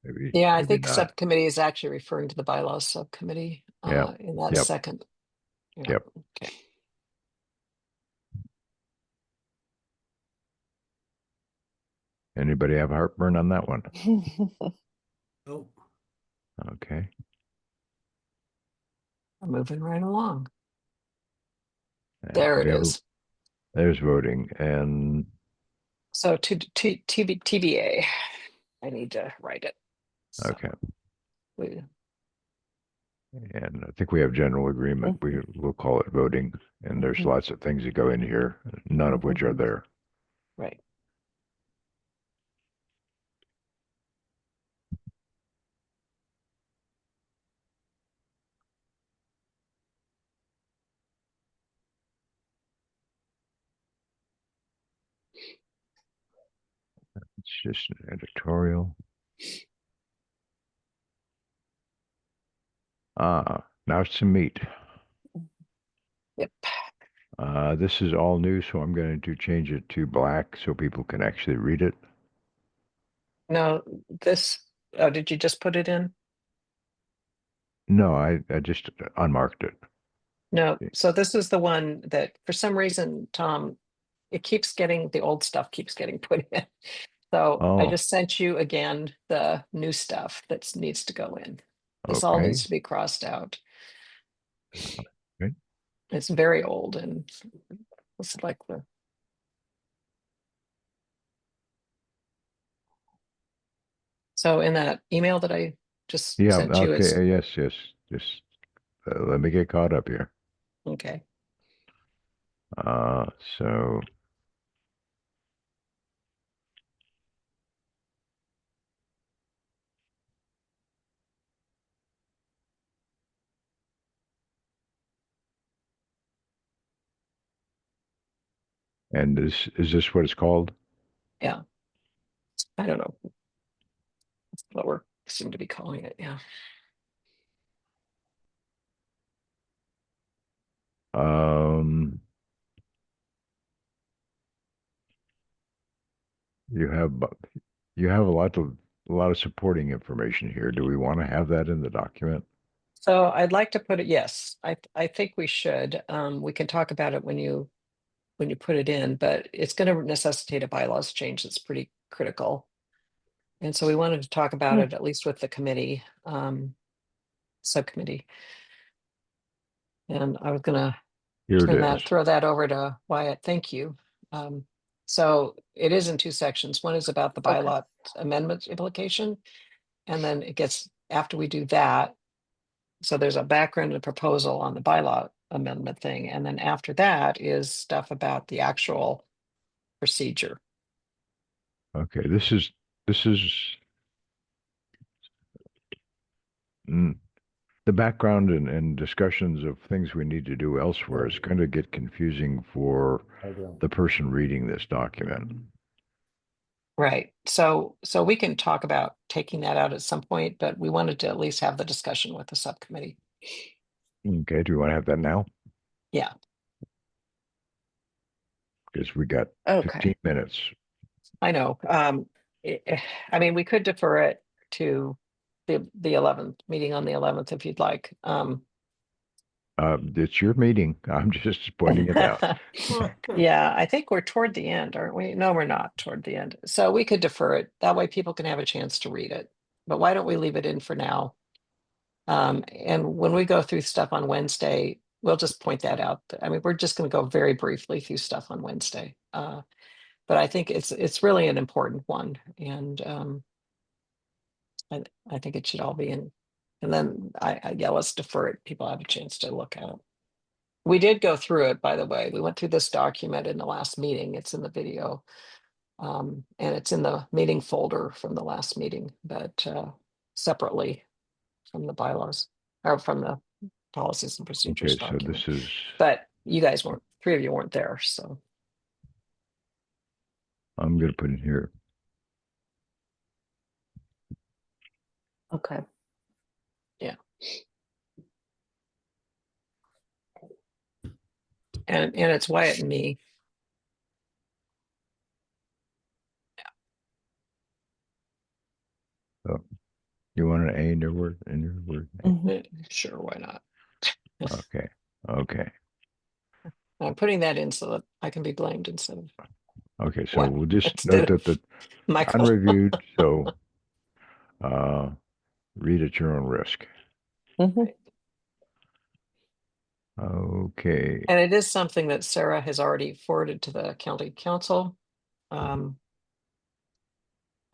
maybe, Yeah, I maybe think not. subcommittee is actually referring to the bylaws subcommittee Yeah. in that Yep. second. Yeah. Yep. Okay. Anybody have heartburn on that one? Oh, Okay. I'm moving right along. And There it we have- is. There's voting and So TBA, I need to write it. So okay. we- And I think we have general agreement. We'll call it voting. And there's Mhm. lots of things that go in here, none of which are Mhm. there. Right. It's just an editorial. Now it's some meat. Yep. This is all new, so I'm going to change it to black so people can actually read it. No, this, oh, did you just put it in? No, I just unmarked it. No, Okay. so this is the one that for some reason, Tom, it keeps getting, the old stuff keeps getting put in. So I Oh, just sent you again the new stuff that needs to go in. This all okay. needs to be crossed out. Okay. It's very old and it's like the. So in that email that I just Yeah, sent you, it's, okay, yes, yes. Just let me get caught up here. okay. Uh, so and is this what it's called? Yeah. I don't know. That's what we're seem to be calling it. Yeah. Um, you have you have a lot of supporting information here. Do we want to have that in the document? So I'd like to put it, yes, I think we should. We can talk about it when you put it in, but it's going to necessitate a bylaws change that's pretty critical. And so we wanted to talk about it at least with the committee, subcommittee. And I was gonna Here it is. throw that over to Wyatt. Thank you. So it is in two sections. One is about the Okay. bylaw amendment implication. And then it gets, after we do that, so there's a background and proposal on the bylaw amendment thing. And then after that is stuff about the actual procedure. Okay, this is the background and discussions of things we need to do elsewhere is going to get confusing for the person reading this document. Right. So we can talk about taking that out at some point, but we wanted to at least have the discussion with the subcommittee. Okay, do we want to have that now? Yeah. Because we got Okay. 15 minutes. I know. I mean, we could defer it to the 11th meeting on the 11th if you'd like. It's your meeting. I'm just pointing it out. Yeah, I think we're toward the end, aren't we? No, we're not toward the end. So we could defer it. That way people can have a chance to read it. But why don't we leave it in for now? And when we go through stuff on Wednesday, we'll just point that out. I mean, we're just going to go very briefly through stuff on Wednesday. But I think it's really an important one. And I think it should all be in. And then yeah, let's defer it. People have a chance to look at it. We did go through it, by the way. We went through this document in the last meeting. It's in the video. And it's in the meeting folder from the last meeting, but separately from the bylaws or from the policies and procedures Okay, so document. this is, But you guys weren't, three of you weren't there, so. I'm going to put it here. Okay. Yeah. And it's Wyatt and me. So you want an A in your word? Sure, why not? Okay. Okay. I'm putting that in so that I can be blamed instead of Okay. So What? we'll just Instead note that the Michael. unreviewed. So read at your own risk. Okay. And it is something that Sarah has already forwarded to the county council.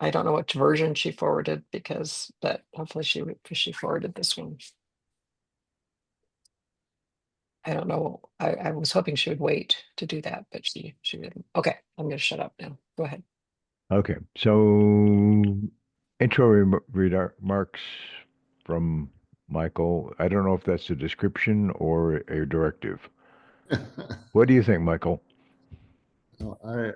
I don't know which version she forwarded but hopefully she forwarded this one. I don't know. I was hoping she would wait to do that, but she didn't. Okay, I'm going to shut up now. Go ahead. Okay. So intro remarks from Michael. I don't know if that's a description or a directive. What do you think, Michael? I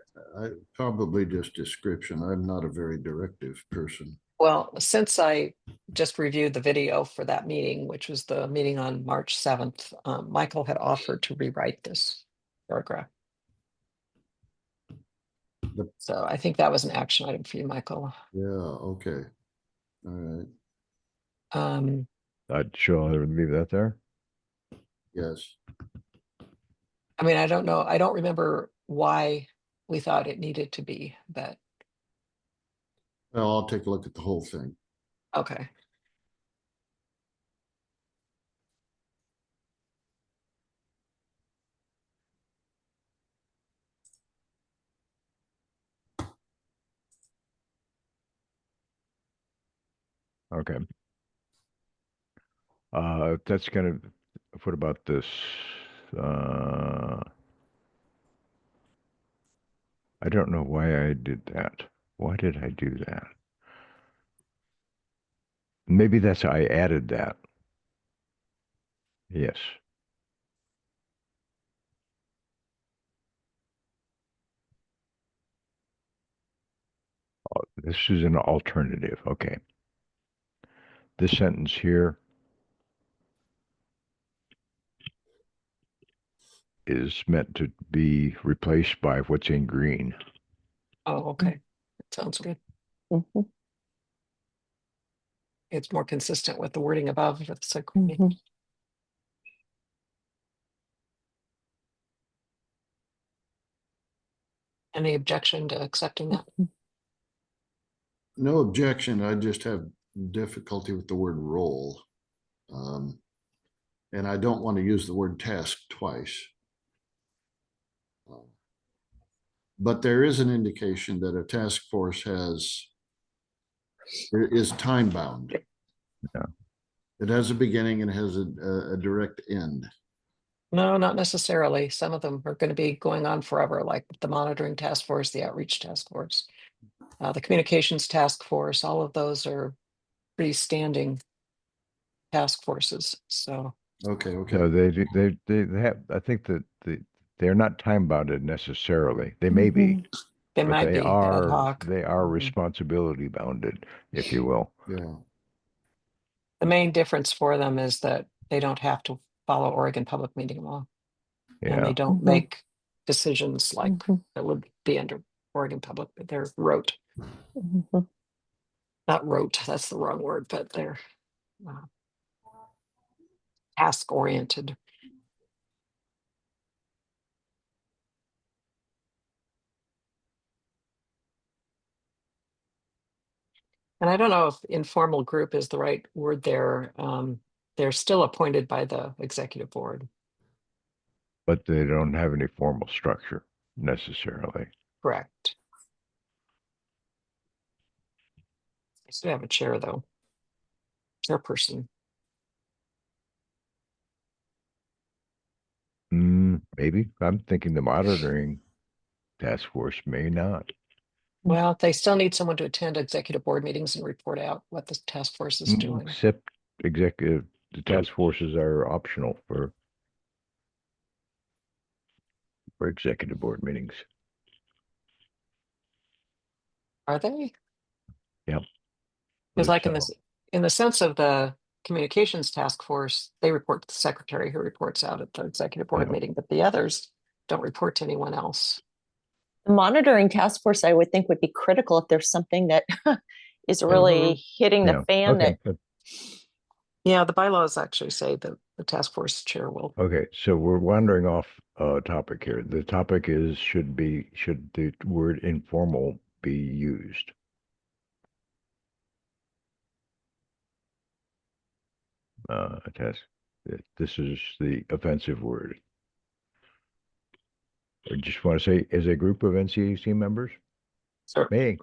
probably just description. I'm not a very directive person. Well, since I just reviewed the video for that meeting, which was the meeting on March 7th, Michael had offered to rewrite this paragraph. So I think that was an action item for you, Michael. Yeah, okay. All right. Shall I leave that there? Yes. I mean, I don't know. I don't remember why we thought it needed to be, but Well, I'll take a look at the whole thing. okay. Okay. That's gonna, what about this? I don't know why I did that. Why did I do that? Maybe that's, I added that. Yes. This is an alternative. Okay. This sentence here is meant to be replaced by what's in green. Oh, okay. That sounds good. Mhm, It's more consistent with the wording above for the subcommittee. mhm. Any objection to accepting that? No objection. I just have difficulty with the word role. And I don't want to use the word task twice. But there is an indication that a task force is time bound. Yeah. It has a beginning and has a direct end. No, not necessarily. Some of them are going to be going on forever, like the monitoring task force, the outreach task force, the communications task force. All of those are freestanding task forces. So, Okay, So okay. they have, I think that they're not time bounded necessarily. They may be, they but might be ad hoc. they are Mhm. responsibility bounded, if you will. Yeah. The main difference for them is that they don't have to follow Oregon public meeting law, and Yeah. they don't Mhm. make decisions like Mhm. that would be under Oregon public, but they're rote, Mhm. not rote, that's the wrong word, but they're task oriented. And I don't know if informal group is the right word there. They're still appointed by the executive board. But they don't have any formal structure necessarily. Correct. I still have a chair though. Chairperson. Maybe. I'm thinking the monitoring task force may not. Well, they still need someone to attend executive board meetings and report out what the task force is doing. Except executive, the task forces are optional for executive board meetings. Are they? Yep. Because like So, in the sense of the communications task force, they report to the secretary who reports out at the executive board yeah. meeting, but the others don't report to anyone else. The monitoring task force, I would think, would be critical if there's something that is really hitting the Yeah. fan Okay. that Yeah, the bylaws actually say that the task force chair will. Okay. So we're wandering off topic here. The topic is should the word informal be used? Task. This is the offensive word. I just want to say, as a group of NCAC members, Sure. may.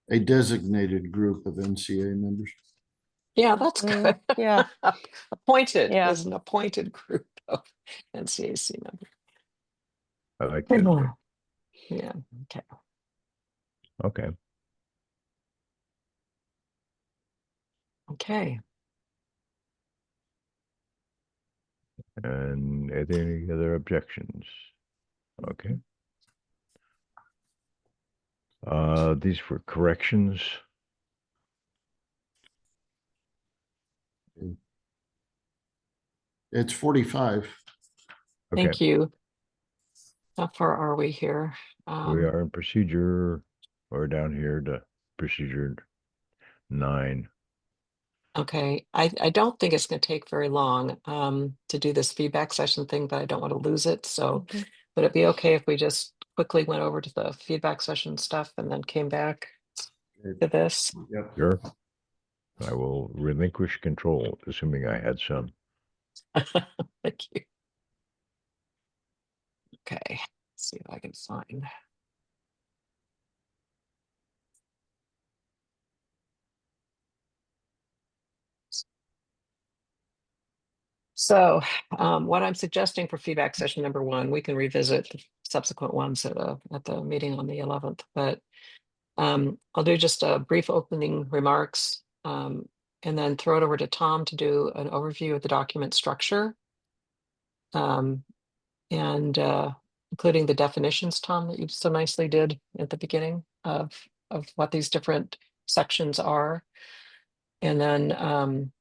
A designated group of NCA members. Yeah, that's good. yeah. Appointed Yeah. is an appointed group of NCAC members. I like that. Yeah, okay. Okay. Okay. And are there any other objections? Okay. These were corrections. It's 45. Okay. Thank you. How far are we here? We are in procedure, or down here to procedure 9. Okay, I don't think it's gonna take very long to do this feedback session thing, but I don't want to lose it. So Mhm. would it be okay if we just quickly went over to the feedback session stuff and then came back to this? Yep. Sure. I will relinquish control, assuming I had some. Thank you. Okay, let's see if I can find. So what I'm suggesting for feedback session number 1, we can revisit the subsequent ones at the meeting on the 11th, but I'll do just a brief opening remarks and then throw it over to Tom to do an overview of the document structure and including the definitions, Tom, that you so nicely did at the beginning of what these different sections are. And then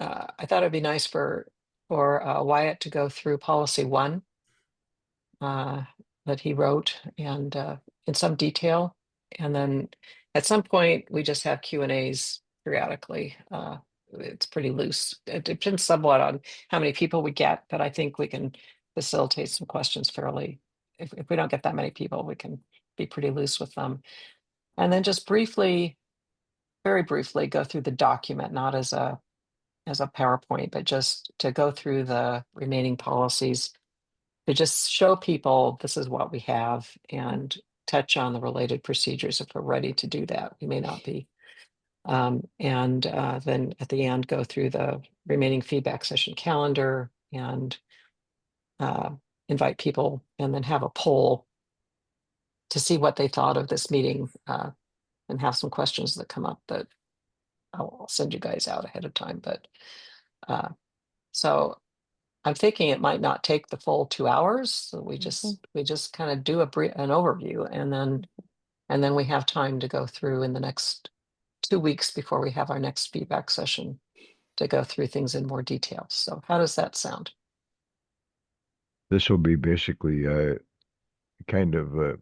I thought it'd be nice for Wyatt to go through policy 1 that he wrote and in some detail. And then at some point we just have Q&As periodically. It's pretty loose. It depends somewhat on how many people we get, but I think we can facilitate some questions fairly. If we don't get that many people, we can be pretty loose with them. And then just briefly, very briefly, go through the document, not as a PowerPoint, but just to go through the remaining policies to just show people this is what we have and touch on the related procedures if we're ready to do that. We may not be. And then at the end, go through the remaining feedback session calendar and invite people and then have a poll to see what they thought of this meeting and have some questions that come up that I'll send you guys out ahead of time. But so I'm thinking it might not take the full 2 hours. So we just kind of do an overview and then we have time to go through in the next 2 weeks before we have our next feedback session to go through things in more detail. So how does that sound? This will be basically kind of,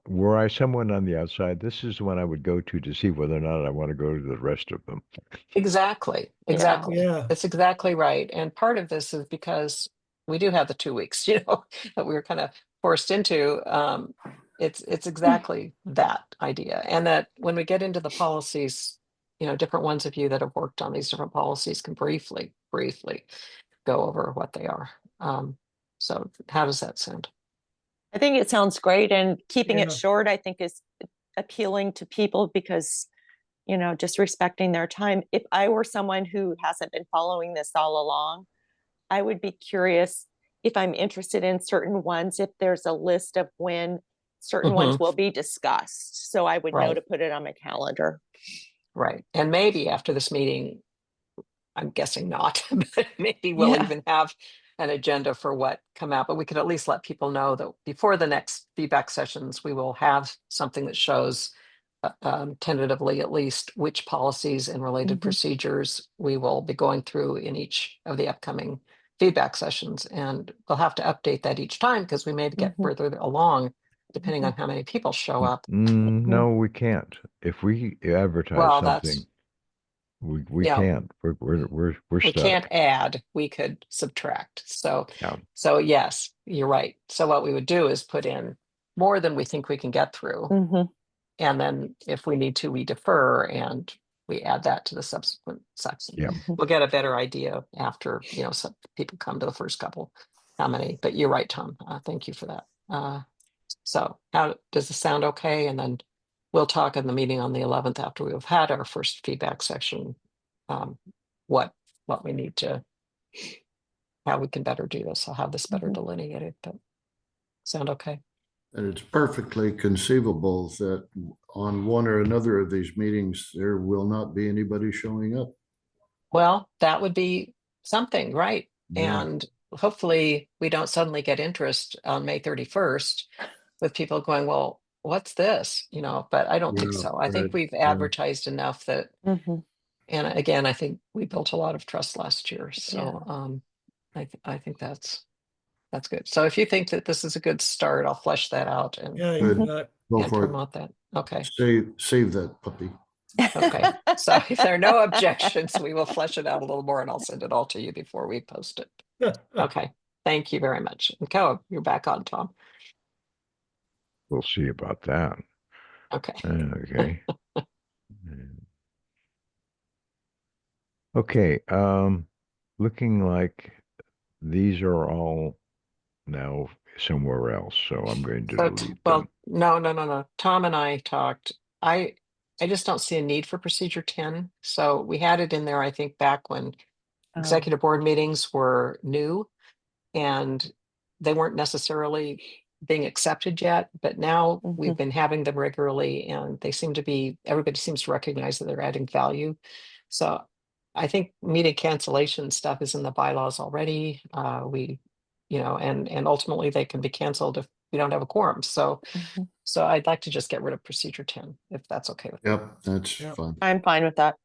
were I someone on the outside, this is the one I would go to see whether or not I want to go to the rest of them. Exactly. Yeah. That's exactly right. And part of this is because we do have the 2 weeks, that we were kind of forced into. It's exactly that idea. And that when we get into the policies, different ones of you that have worked on these different policies can briefly go over what they are. So how does that sound? I think it sounds great, and keeping it Yeah. short, I think, is appealing to people because, just respecting their time. If I were someone who hasn't been following this all along, I would be curious if I'm interested in certain ones, if there's a list of when certain ones will be discussed. So I would know Right. to put it on my calendar. Right. And maybe after this meeting, I'm guessing not, but maybe we'll Yeah. even have an agenda for what come out, but we could at least let people know that before the next feedback sessions, we will have something that shows tentatively at least which policies and related Mhm. procedures we will be going through in each of the upcoming feedback sessions. And we'll have to update that each time because we may get Mhm. further along depending Mhm. on how many people show up. No, we can't. If we advertise Well, something, we yeah, can't. We're we stuck. can't add, we could subtract. Yeah. So yes, you're right. So what we would do is put in more than we think we can get through. Mhm. And then if we need to, we defer and we add that to the subsequent section. Yeah. We'll get a better idea after, some people come to the first couple, how many, but you're right, Tom. Thank you for that. So how does this sound okay? And then we'll talk in the meeting on the 11th after we've had our first feedback section, what we need to, how we can better do this. I'll have this better Mhm. delineated, but sound okay? And it's perfectly conceivable that on one or another of these meetings, there will not be anybody showing up. Well, that would be something, right? Yeah. And hopefully we don't suddenly get interest on May 31st with people going, well, what's this? But I don't think Yeah, so. I think right. we've Yeah. advertised enough that, Mhm. and again, I think we built a lot of trust last year. So Yeah. I think that's good. So if you think that this is a good start, I'll flesh that out and Yeah, Good. you got, Go for it. promote that. Okay. Save that puppy. Okay, so if there are no objections, we will flesh it out a little more and I'll send it all to you before we post it. Okay, thank you very much. And you're back on, Tom. We'll see about that. Okay. Okay. Okay, looking like these are all now somewhere else, so I'm going to So, delete well, them. no. Tom and I talked. I just don't see a need for procedure 10. So we had it in there, I think, back when Oh, executive board meetings were new and they weren't necessarily being accepted yet, but now we've mhm. been having them regularly and they seem to be, everybody seems to recognize that they're adding value. So I think meeting cancellation stuff is in the bylaws already. And ultimately they can be canceled if we don't have a quorum. So Mhm. so I'd like to just get rid of procedure 10, if that's okay with you. Yep, that's Yep. fine. I'm fine with that.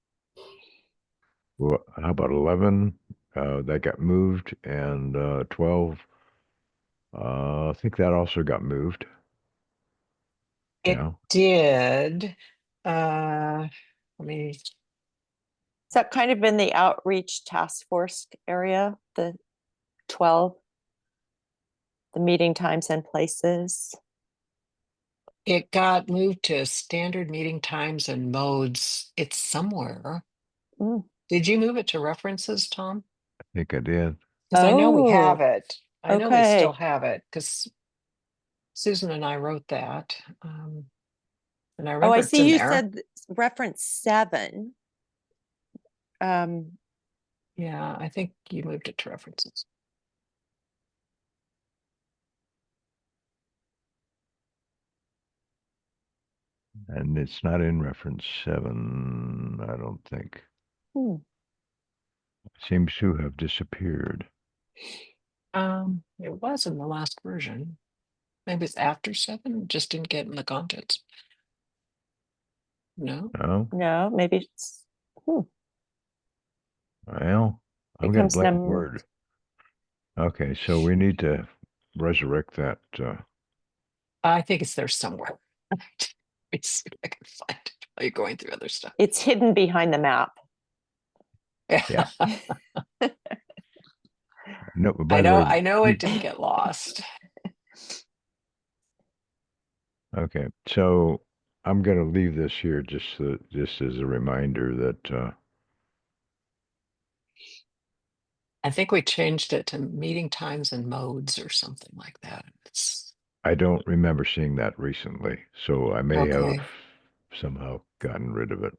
Well, how about 11? That got moved, and 12. I think that also got moved. It Yeah. did. Let me, Is that kind of in the outreach task force area, the 12, the meeting times and places? it got moved to standard meeting times and modes. It's somewhere. Mm. Did you move it to references, Tom? I think I did. Because I know we have Oh, it. I know we still okay. have it because Susan and I wrote that. And I Oh, I remember it's see in you there. said reference 7. Um, Yeah, I think you moved it to references. And it's not in reference 7, I don't think. hmm. Seems to have disappeared. It was in the last version. Maybe it's after 7, just didn't get in the contents. No? No? No, maybe it's Well, I'm going to becomes blame number. Word. Okay, so we need to resurrect that. I think it's there somewhere. Let me see if I can find it while you're going through other stuff. It's hidden behind the map. Yeah. No, I by the know, way, I know it didn't get lost. okay, so I'm going to leave this here just as a reminder that I think we changed it to meeting times and modes or something like that. It's I don't remember seeing that recently, so I may have okay. somehow gotten rid of it.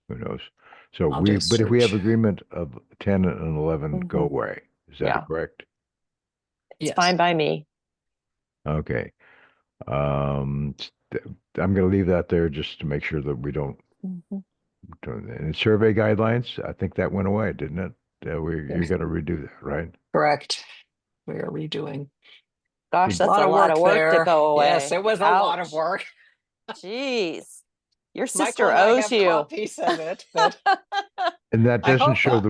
Who knows? So I'll do a but if we have search. agreement of 10 and 11 go Mhm. away, is that Yeah. correct? It's Yes. fine by me. Okay. I'm going to leave that there just to make sure that we don't. Mhm. And survey guidelines, I think that went away, didn't it? You're going to redo that, right? Correct. We are redoing. Gosh, A that's lot a of lot work of work to there. go Yes, away. it was a lot of Ouch. work. Jeez. Your Michael sister and I owes have you. copies of it, but And that I doesn't hope show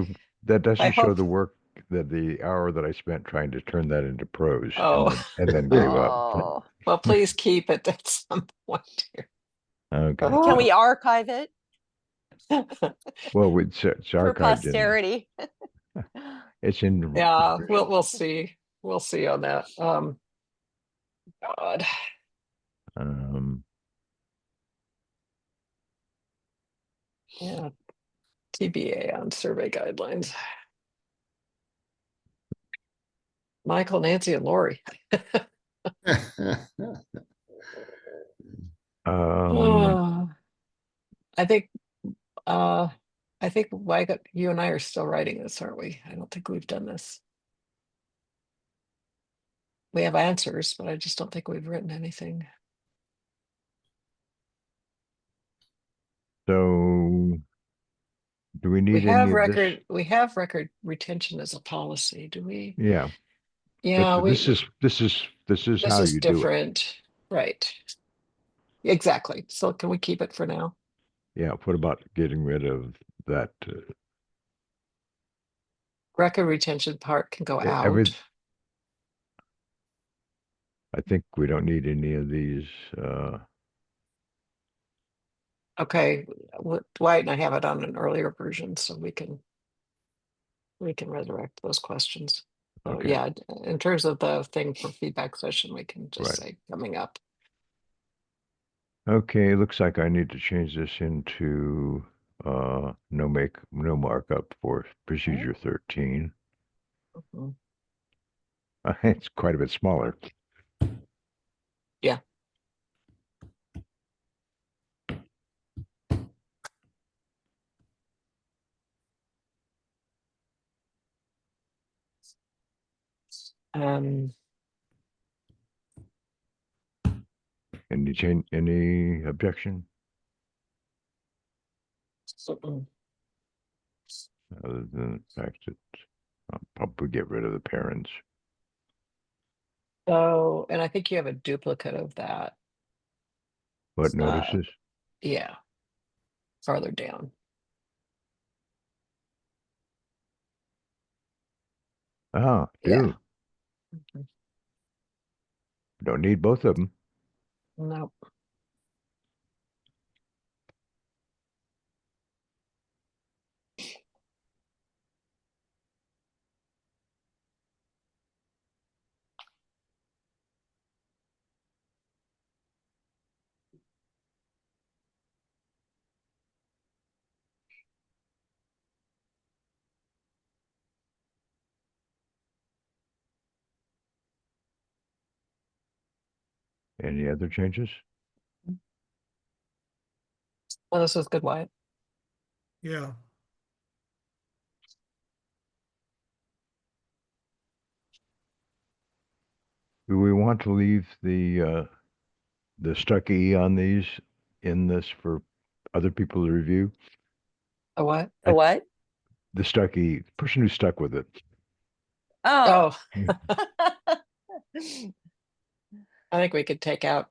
that I doesn't show hope. the work that the hour that I spent trying to turn that into prose Oh, and then gave up. Oh. well, please keep it at some point here. Okay. Can we archive it Well, it's for archived in, posterity? it's in Yeah, revision. we'll see. We'll see on that. God. Um, Yeah, TBA on survey guidelines. Michael, Nancy, and Lori. um, Oh, I think uh I think Mike, you and I are still writing this, aren't we? I don't think we've done this. We have answers, but I just don't think we've written anything. so do we need any of this? We have record retention as a policy, do we? Yeah, but Yeah, this is this how is you do it. different. Right. Exactly. So can we keep it for now? Yeah, what about getting rid of that? Record retention part can go Every out. I think we don't need any of these. Okay, Dwight and I have it on an earlier version, so we can resurrect those questions. So Okay. yeah, in terms of the thing for feedback session, we can just Right. say coming up. Okay, looks like I need to change this into no markup for procedure 13. Mhm. It's quite a bit smaller. Yeah. Um, Any objection mm, other than the fact that I'll probably get rid of the parents. so, and I think you have a duplicate of that. What Uh, notices? yeah, farther down. Ah, Yeah. do. Mhm. Don't need both of them. No. Any other changes? Well, this is good, Wyatt. Yeah. Do we want to leave the Stuckey on these in this for other people to review? A what? The what? The Stuckey person who stuck with it. Oh. I think we could take out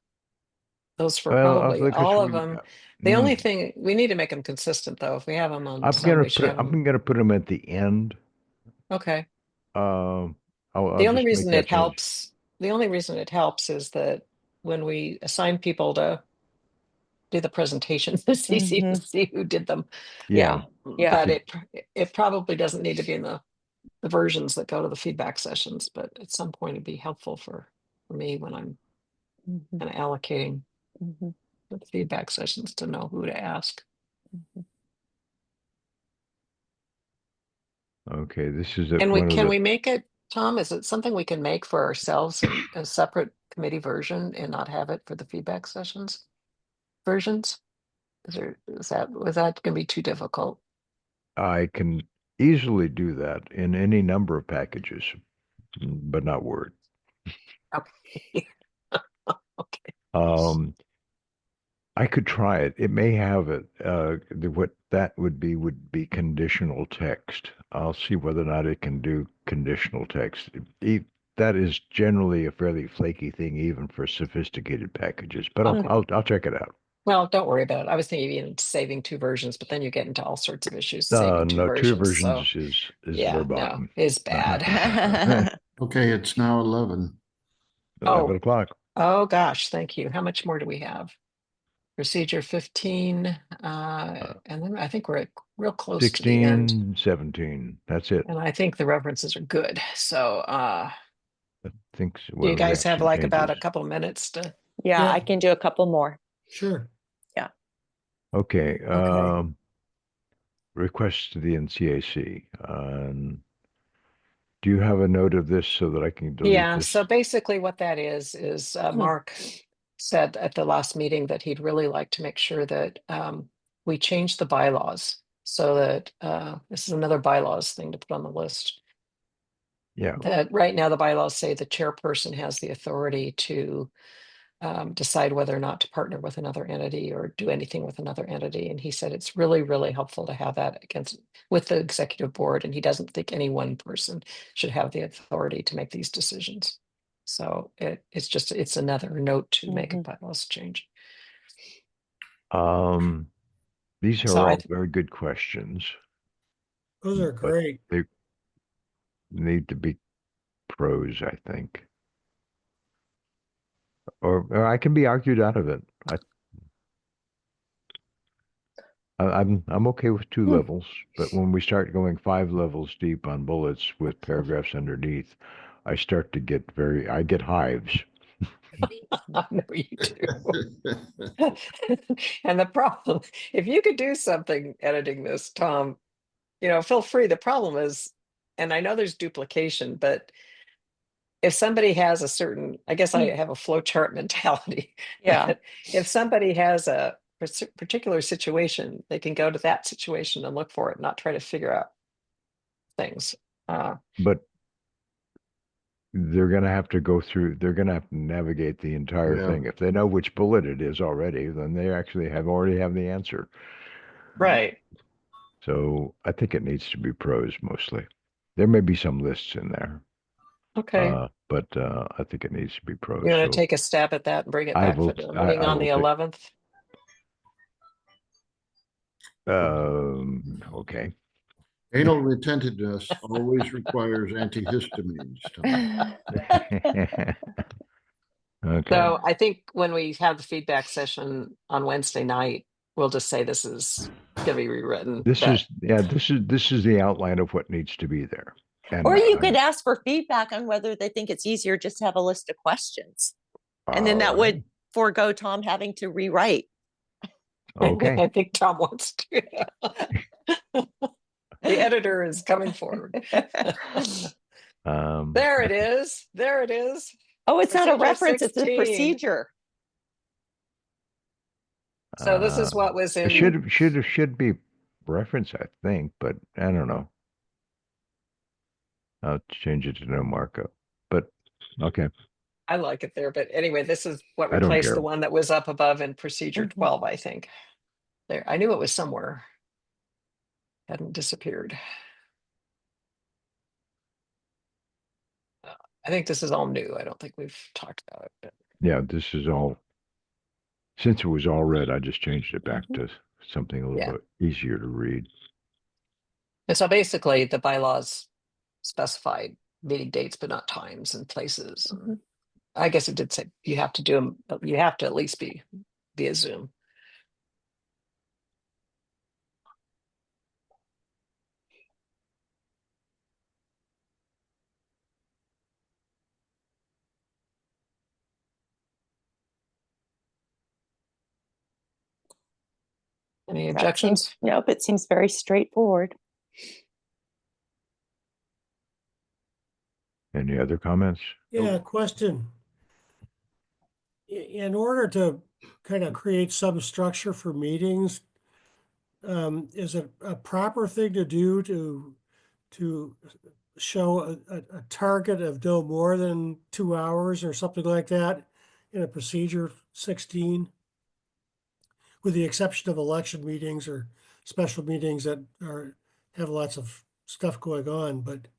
those for Well, probably because all of them. The only thing, we need to make them consistent though. If we have them on some, we should have them. I'm gonna put them at the end. Okay. I'll The only just make reason that it change. helps, the only reason it helps is that when we assign people to do the presentations, it's easy to Mhm. see who did them. Yeah. Yeah. But it probably doesn't need to be in the versions that go to the feedback sessions, but at some point it'd be helpful for me when I'm Mhm. kind of allocating Mhm. the feedback sessions to know who to ask. Okay, this is And one of can the. we make it, Tom, is it something we can make for ourselves in a separate committee version and not have it for the feedback sessions versions? Was that gonna be too difficult? I can easily do that in any number of packages, but not Word. Okay. Okay. Um, I could try it. It may have it. What that would be conditional text. I'll see whether or not it can do conditional text. That is generally a fairly flaky thing, even for sophisticated packages. But Okay. I'll check it out. Well, don't worry about it. I was thinking even saving two versions, but then you get into all sorts of issues saving two No, two versions. So versions is yeah, the no, bottom. is bad. Okay, it's now 11. 11 Oh, o'clock. oh gosh, thank you. How much more do we have? Procedure 15, and then I think we're real close to the end. 16, 17. That's it. And I think the references are good. So I think do you well, we guys have have some like about changes. a couple minutes to? Yeah, Yeah. I can do a couple more. Sure. Okay. Okay. Request to the NCAC. Do you have a note of this so that I can delete Yeah, this? so basically what that is Mark said at the last meeting that he'd really like to make sure that we change the bylaws so that this is another bylaws thing to put on the list. Yeah. That right now the bylaws say the chairperson has the authority to decide whether or not to partner with another entity or do anything with another entity. And he said it's really, really helpful to have that with the executive board. And he doesn't think any one person should have the authority to make these decisions. So it's another note to make a bylaws change. These So are all very good questions, Those are but great. they need to be pros, I think. Or I can be argued out of it. I'm okay with 2 Hmm. levels, but when we start going 5 levels deep on bullets with paragraphs underneath, I start to get I get hives. I know you do. And the problem, if you could do something editing this, Tom, feel free. The problem is, and I know there's duplication, but if somebody has a certain, I guess I have a flow chart mentality. Yeah. that if somebody has a particular situation, they can go to that situation and look for it, not try to figure out things. But they're going to have to go through, they're going to have to navigate the entire Yeah. thing. If they know which bullet it is already, then they actually already have the answer. Right. So I think it needs to be prose mostly. There may be some lists in there, Okay. but I think it needs to be prose. You want So to take a stab at that and bring it I back will, for the meeting on will the take, 11th? okay. Anal retentiveness always requires antihistamines, Tom. Okay. So I think when we have the feedback session on Wednesday night, we'll just say this is going to be rewritten. This is the outline of what needs to be there. And Or you could ask for feedback on whether they think it's easier just to have a list of questions. And then that would forego Tom having to rewrite. Okay. I think Tom wants to. The editor is coming forward. There it is. There it is. Oh, it's not a Procedure reference, it's a 16. procedure. So this is what was It in. should be reference, I think, but I don't know. I'll change it to no markup. But okay. I like it there, but anyway, this is what I don't replaced care. the one that was up above in procedure Mhm. 12, I think. There, I knew it was somewhere. Hadn't disappeared. I think this is all new. I don't think we've talked about it. But Yeah, this is all, since it was all red, I just changed it back to something a little Yeah. bit easier to read. And so basically the bylaws specified meeting dates, but not times and places. Mhm. I guess it did say you have to do them, you have to at least be via Zoom. Any That objections? seems, nope, it seems very straightforward. Any other comments? Yeah, question. In order to kind of create some structure for meetings, is it a proper thing to do to show a target of no more than 2 hours or something like that in a procedure 16? With the exception of election meetings or special meetings that have lots of stuff going on, but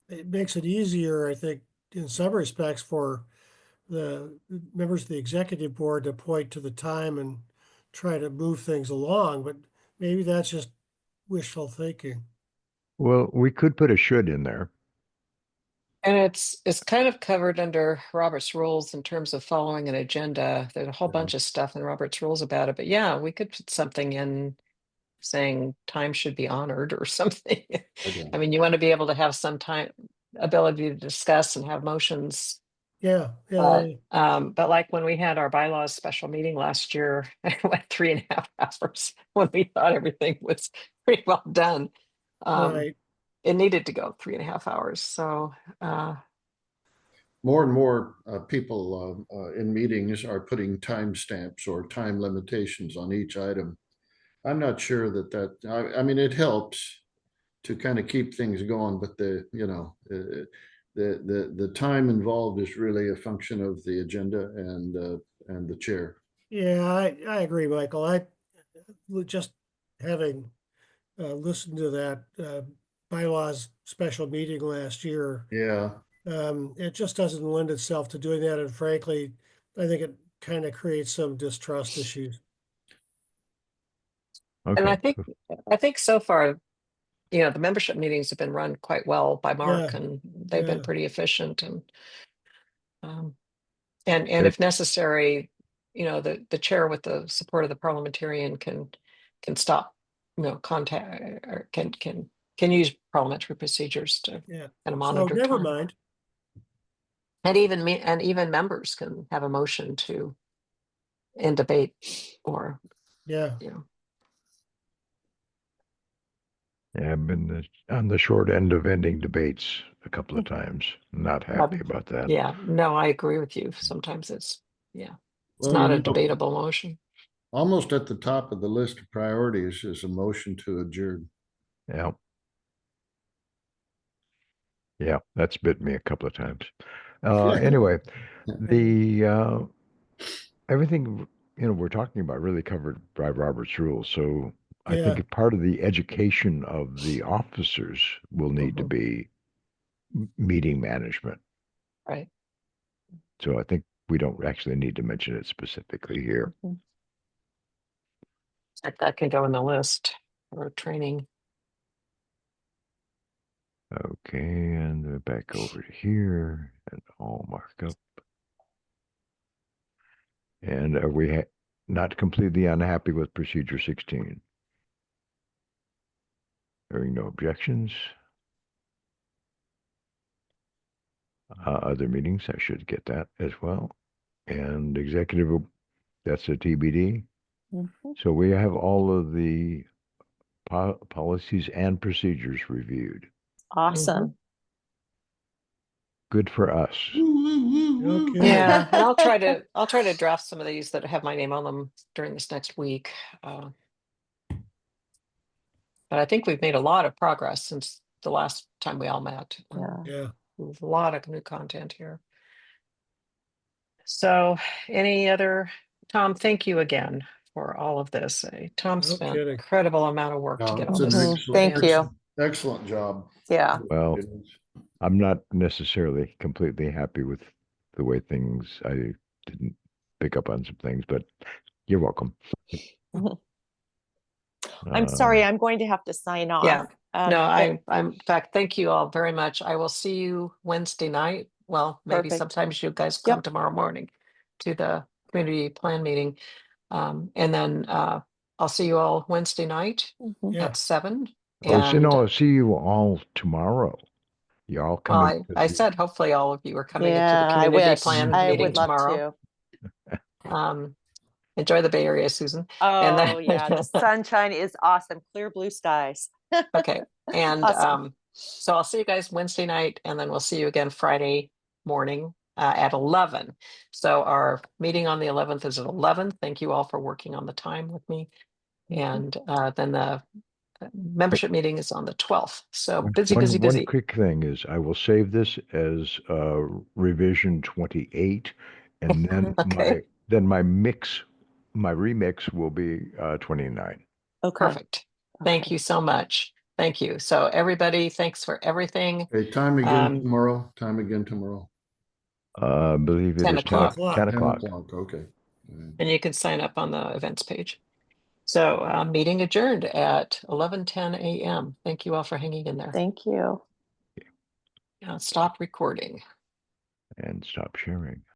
it makes it easier, I think, in some respects for the members of the executive board to point to the time and try to move things along, but maybe that's just wishful thinking. Well, we could put a should in there. And it's kind of covered under Robert's rules in terms of following an agenda. There's a whole bunch of stuff in Robert's rules about it, but yeah, we could put something in saying time should be honored or something. Okay. I mean, you want to be able to have some time ability to discuss and have motions. Yeah, But like when we had our bylaws special meeting last year, it went 3.5 hours when we thought everything was pretty well done. right. It needed to go 3.5 hours. So More and more people in meetings are putting timestamps or time limitations on each item. I'm not sure I mean, it helps to kind of keep things going, but the time involved is really a function of the agenda and the chair. Yeah, I agree, Michael. Just having listened to that bylaws special meeting last year, Yeah. it just doesn't lend itself to doing that. And frankly, I think it kind of creates some distrust issues. and Okay. I think so far, the membership meetings have been run quite well by Mark, Yeah, and they've been yeah. pretty efficient. And Good. if necessary, the chair with the support of the parliamentarian can can stop, contact, or can use parliamentary procedures to Yeah. kind of So monitor never time. mind. And even members can have a motion to end debate, or, Yeah. you know, Yeah, I've been on the short end of ending debates a couple of times. Not happy about that. yeah, no, I agree with you. Sometimes it's Well, not a debatable motion. almost at the top of the list of priorities is a motion to adjourn. Yeah. Yeah, that's bit me a couple of times. Anyway, the everything we're talking about really covered by Robert's rules. So I Yeah. think part of the education of the officers will need to Mhm. be meeting management. Right. So I think we don't actually need to mention it specifically here. That can go in the list for training. Okay, and back over to here and all mark up. And are we not completely unhappy with procedure 16? Hearing no objections. Other meetings, I should get that as well. And executive, that's a TBD. So we have all of the policies and procedures reviewed. Awesome. Good for us. Okay. Yeah, and I'll try to draft some of these that have my name on them during this next week. But I think we've made a lot of progress since the last time we all met. Yeah. Yeah. There's a lot of new content here. So any other, Tom, thank you again for all of this. Tom No spent kidding. incredible amount of work to No, get it's all an this. excellent- Thank you. Excellent job. Yeah. Well, It is. I'm not necessarily completely happy with the way things, I didn't pick up on some things, but you're welcome. I'm sorry, I'm going to have to sign off. Yeah. No, but I'm in fact, thank you all very much. I will see you Wednesday night. Well, maybe Perfect. sometimes you guys come Yep. tomorrow morning to the community plan meeting. And then I'll see you all Wednesday night Yeah. at 7. Oh, so And no, I'll see you all tomorrow. You're all well, coming. I said hopefully all of you are coming into the Yeah, I community wish. plan I meeting would love tomorrow. to. Enjoy the Bay Area, Susan. And Oh then, yeah, the sunshine is awesome. Clear blue skies. okay. And Awesome. so I'll see you guys Wednesday night, and then we'll see you again Friday morning at 11. So our meeting on the 11th is at 11. Thank you all for working on the time with me. And then the membership meeting is on the 12th. So busy. One quick thing is I will save this as revision 28, and then Okay. my remix will be 29. Okay. Perfect. Thank you so much. Thank you. So everybody, thanks for everything. Okay, time again tomorrow. Time again tomorrow. I believe it 10 is 10 o'clock. 10 10 o'clock. o'clock. Okay. And you can sign up on the events page. So meeting adjourned at 11:10 a.m. Thank you all for hanging in there. Thank you. Stop recording. And stop sharing.